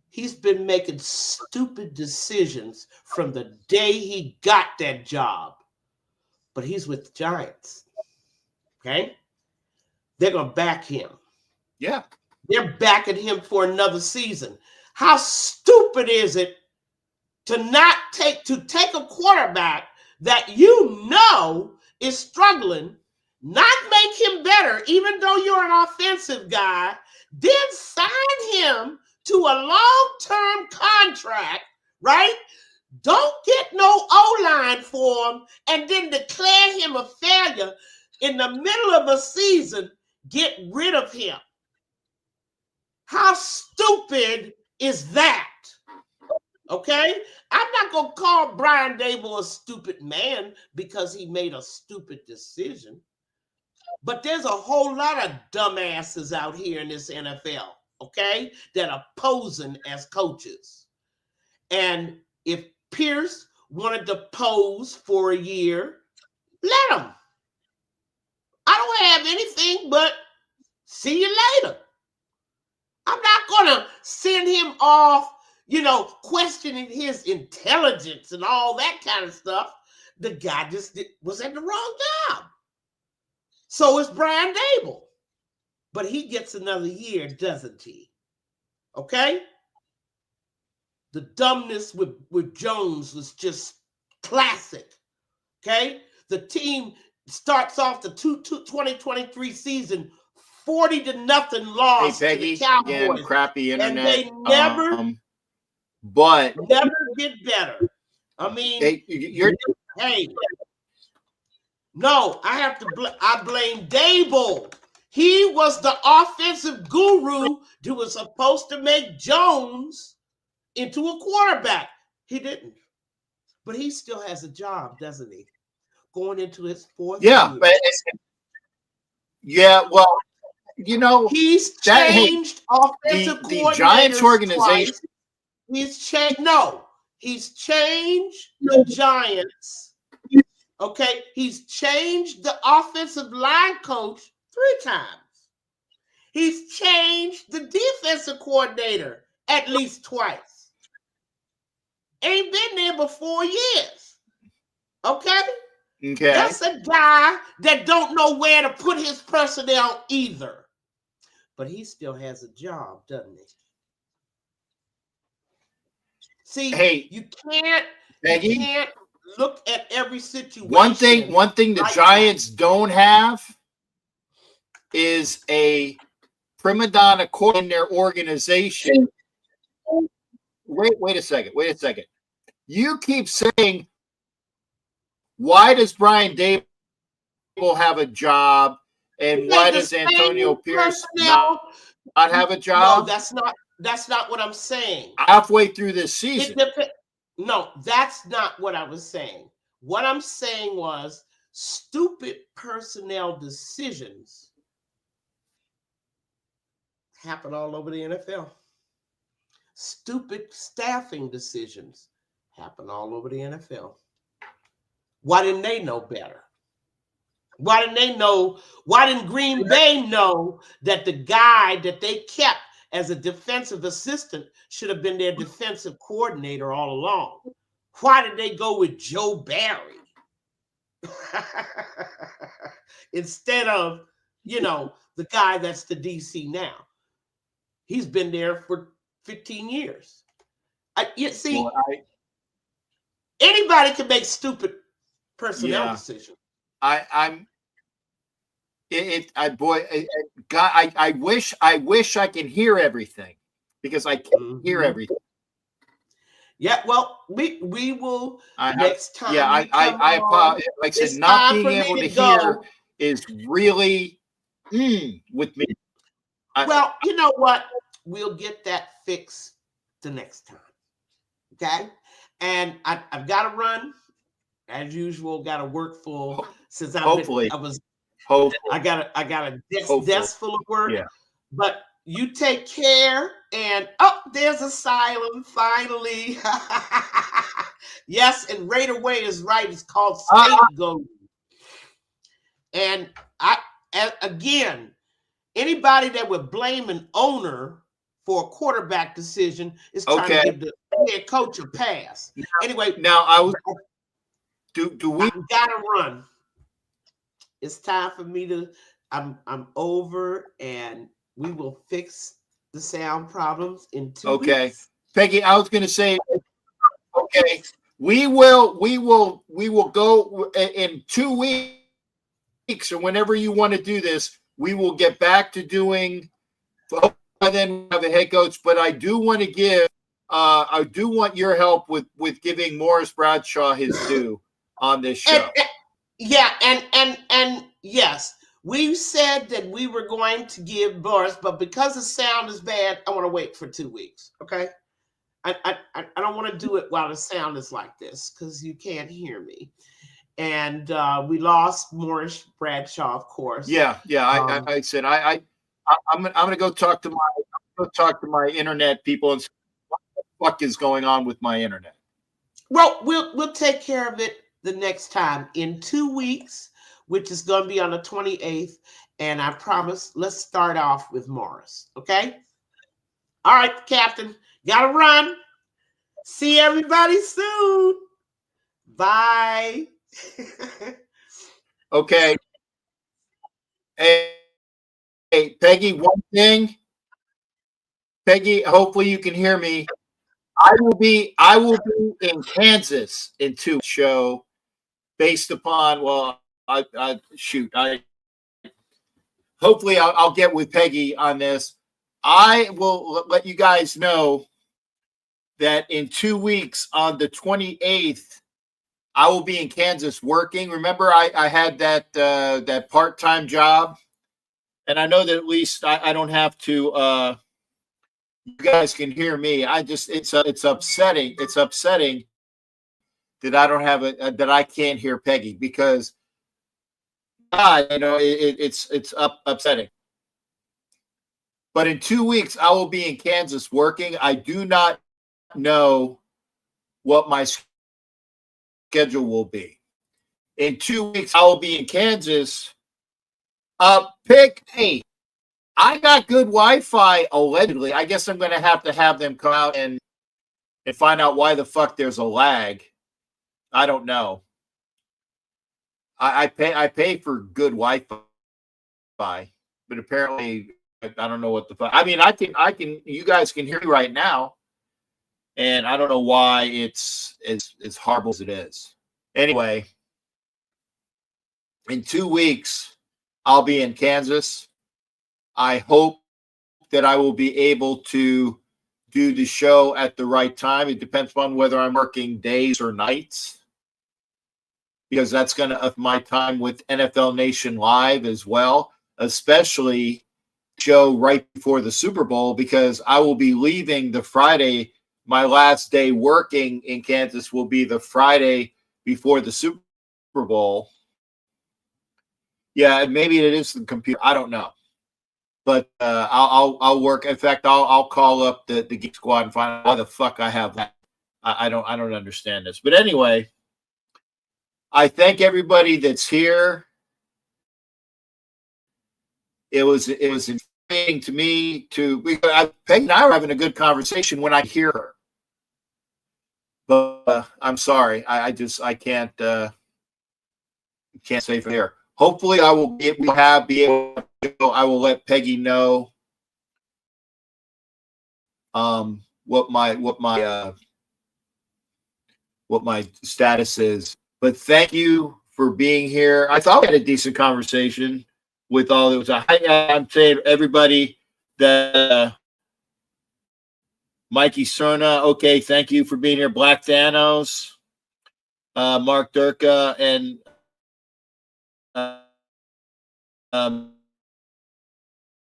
He's been making stupid decisions from the day he got that job. But he's with the Giants. Okay? They're going to back him. Yeah. They're backing him for another season. How stupid is it to take a quarterback that is struggling, not make him better, even though you're an offensive guy, then sign him to a long-term contract, right? Don't get no O-line for him and then declare him a failure in the middle of a season. Get rid of him. How stupid is that? Okay? I'm not going to call Brian Dable a stupid man because he made a stupid decision. But there's a whole lot of dumbasses out here in this NFL, okay, that are posing as coaches. And if Pierce wanted to pose for a year, let him. I don't have anything but see you later. I'm not going to send him off, questioning his intelligence and all that kind of stuff. The guy just was at the wrong job. So is Brian Dable. But he gets another year, doesn't he? Okay? The dumbness with Jones was just classic. Okay? The team starts off the 2023 season 40-0 loss Hey, Peggy, to the Cowboys. again, crappy internet. And they never get better. I mean, no, I blame Dable. He was the offensive guru who was supposed to make Jones into a quarterback. He didn't. But he still has a job, doesn't he? Going into his fourth year. Well, he's changed offensive coordinators. The Giants organization. He's changed the Giants. Okay, he's changed the offensive line coach 3 times. He's changed the defensive coordinator at least twice. Ain't been there but 4 years. Okay? That's a guy that don't know where to put his personnel either. But he still has a job, doesn't he? See, you can't look at every situation. One thing the Giants don't have is a prima donna core in their organization. Wait a second. You keep saying, why does Brian Dable have a job, and why does Antonio Pierce not have a job? No, that's not what I'm saying. Halfway through this season. No, that's not what I was saying. What I'm saying was stupid personnel decisions happen all over the NFL. Stupid staffing decisions happen all over the NFL. Why didn't they know better? Why didn't Green Bay know that the guy that they kept as a defensive assistant should have been their defensive coordinator all along? Why did they go with Joe Barry instead of, the guy that's the DC now? He's been there for 15 years. Anybody can make stupid personnel decisions. I wish I can hear everything, because I can't hear everything. Yeah, well, we will next time. Yeah, I like I said, not being able to hear is really with me. Well, you know what? We'll get that fixed the next time. Okay? And I've got to run. As usual, got to work full since I got a desk full of work. Yeah. But you take care, and there's Asylum finally. Yes, and Raider Way is right. It's called Scapegoat. And again, anybody that would blame an owner for a quarterback decision is trying to give the head coach a pass. Anyway, now do we gotta run? It's time for me to. I'm over, and we will fix the sound problems in 2 weeks. Peggy, I was going to say, we will go in 2 weeks, or whenever you want to do this. We will get back to doing. By then, we have a head coach, but I do want your help with giving Morris Bradshaw his due on this show. And yes, we said that we were going to give Morris, but because the sound is bad, I want to wait for 2 weeks. Okay, I don't want to do it while the sound is like this, because you can't hear me. And we lost Morris Bradshaw, of course. Yeah. I said I'm gonna go talk to my internet people and see what the fuck is going on with my internet. Well, we'll take care of it the next time in 2 weeks, which is going to be on the 28th. And I promise, let's start off with Morris. Okay. All right, Captain. Gotta run. See everybody soon. Bye. Okay. Hey, Peggy, one thing. Peggy, hopefully you can hear me. I will be in Kansas in 2 show based upon, well, hopefully I'll get with Peggy on this. I will let you guys know that in 2 weeks on the 28th, I will be in Kansas working. Remember, I had that part-time job, and I know that at least I don't have to. You guys can hear me. It's upsetting. It's upsetting that I don't have that I can't hear Peggy because, it's upsetting. But in 2 weeks, I will be in Kansas working. I do not know what my schedule will be. In 2 weeks, I will be in Kansas. Hey, I got good Wi-Fi, allegedly. I guess I'm going to have them come out and find out why the fuck there's a lag. I don't know. I pay for good Wi-Fi, but apparently I don't know what the fuck. I mean, I can. You guys can hear me right now, and I don't know why it's as horrible as it is. Anyway, in 2 weeks, I'll be in Kansas. I hope that I will be able to do the show at the right time. It depends on whether I'm working days or nights, because that's going to up my time with NFL Nation Live as well, especially show right before the Super Bowl, because I will be leaving the Friday. My last day working in Kansas will be the Friday before the Super Bowl. Yeah, maybe it is the computer. I don't know. But I'll work. In fact, I'll call up the Geek Squad and find out why the fuck I have that. I don't understand this. But anyway, I thank everybody that's here. It was intriguing to me Peggy and I were having a good conversation when I hear her. But I'm sorry, I can't say from here. Hopefully, I will be able to. I will let Peggy know what my status is. But thank you for being here. I thought we had a decent conversation with all those. I'm saying everybody that Mikey Cerna. Okay, thank you for being here. Black Thanos, Mark Durka, and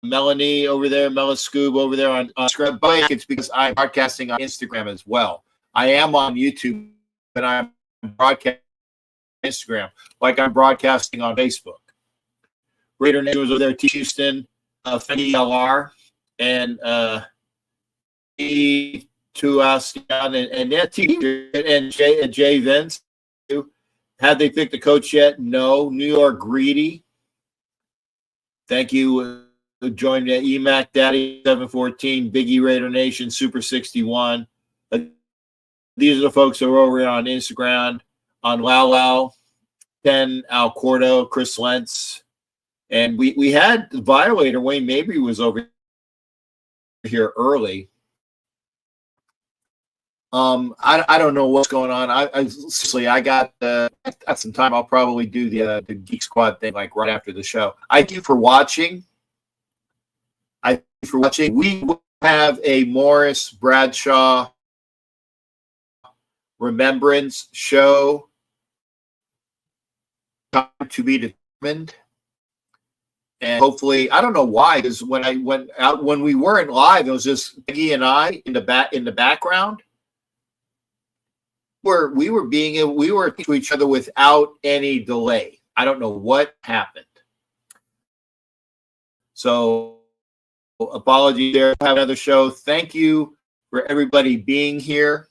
Melanie over there, Mela Scoob over there on Scrub Bike. It's because I'm broadcasting on Instagram as well. I am on YouTube, but I'm broadcasting on Instagram like I'm broadcasting on Facebook. Raider News over there, T. Houston, Fendi LR, and T. Tuascan, and T. and Jay Vince. Have they picked the coach yet? No. New York Greedy. Thank you. Joined EMAC Daddy 714, Biggie Raider Nation, Super 61. These are the folks that are over here on Instagram, on Lau, Ken Alcordo, Chris Lentz. And we had Violator, Wayne Mabry was over here early. I don't know what's going on. I got some time. I'll probably do the Geek Squad thing like right after the show. Thank you for watching. We will have a Morris Bradshaw remembrance show to be determined. And hopefully, I don't know why, because when I went out, when we weren't live, it was just Peggy and I in the background. We were to each other without any delay. I don't know what happened. So apology there. Have another show. Thank you for everybody being here.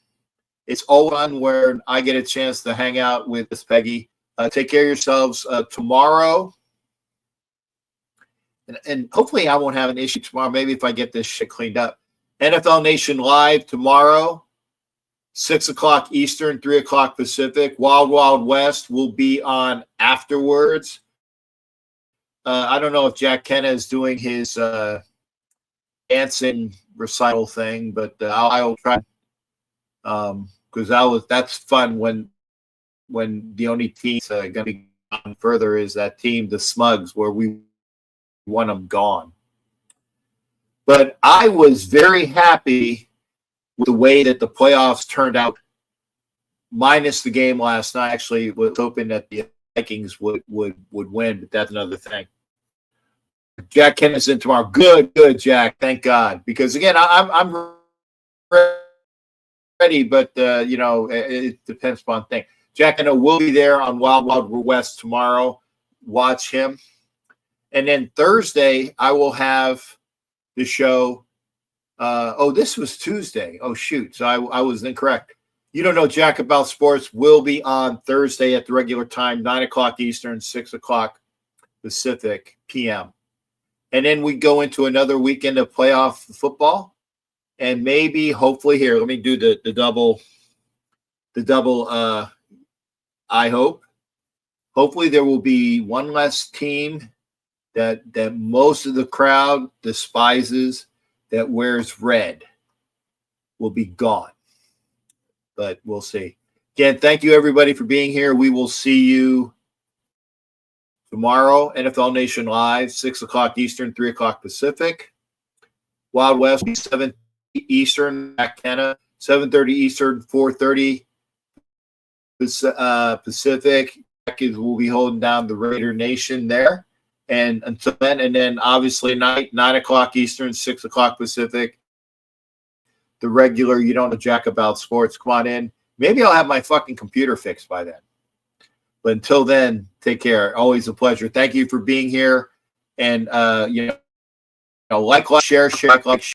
It's all fun where I get a chance to hang out with Miss Peggy. Take care of yourselves tomorrow. And hopefully I won't have an issue tomorrow. Maybe if I get this shit cleaned up. NFL Nation Live tomorrow, 6 o'clock Eastern, 3 o'clock Pacific. Wild Wild West will be on afterwards. I don't know if Jack Kenna is doing his dancing recital thing, but I'll try because that's fun when the only team going to be on further is that team, the Smugs, where we want them gone. But I was very happy with the way that the playoffs turned out, minus the game last night. Actually, was hoping that the Vikings would win, but that's another thing. Jack Kennison tomorrow. Good, Jack. Thank God. Because again, I'm ready, but it depends upon things. Jack, I know will be there on Wild Wild West tomorrow. Watch him. And then Thursday, I will have the show. This was Tuesday. Oh, shoot. So I was incorrect. You don't know Jack about sports will be on Thursday at the regular time, 9 o'clock Eastern, 6 o'clock Pacific p.m. And then we go into another weekend of playoff football. And maybe, hopefully, here, let me do the double, I hope. Hopefully there will be one less team that most of the crowd despises that wears red will be gone. But we'll see. Again, thank you, everybody, for being here. We will see you tomorrow, NFL Nation Live, 6 o'clock Eastern, 3 o'clock Pacific. Wild West, 7 Eastern, McKenna, 7:30 Eastern, 4:30 Pacific. We'll be holding down the Raider Nation there. And until then, and then obviously 9 o'clock Eastern, 6 o'clock Pacific. The regular, you don't know Jack about sports. Come on in. Maybe I'll have my fucking computer fixed by then. But until then, take care. Always a pleasure. Thank you for being here. And like, share, like,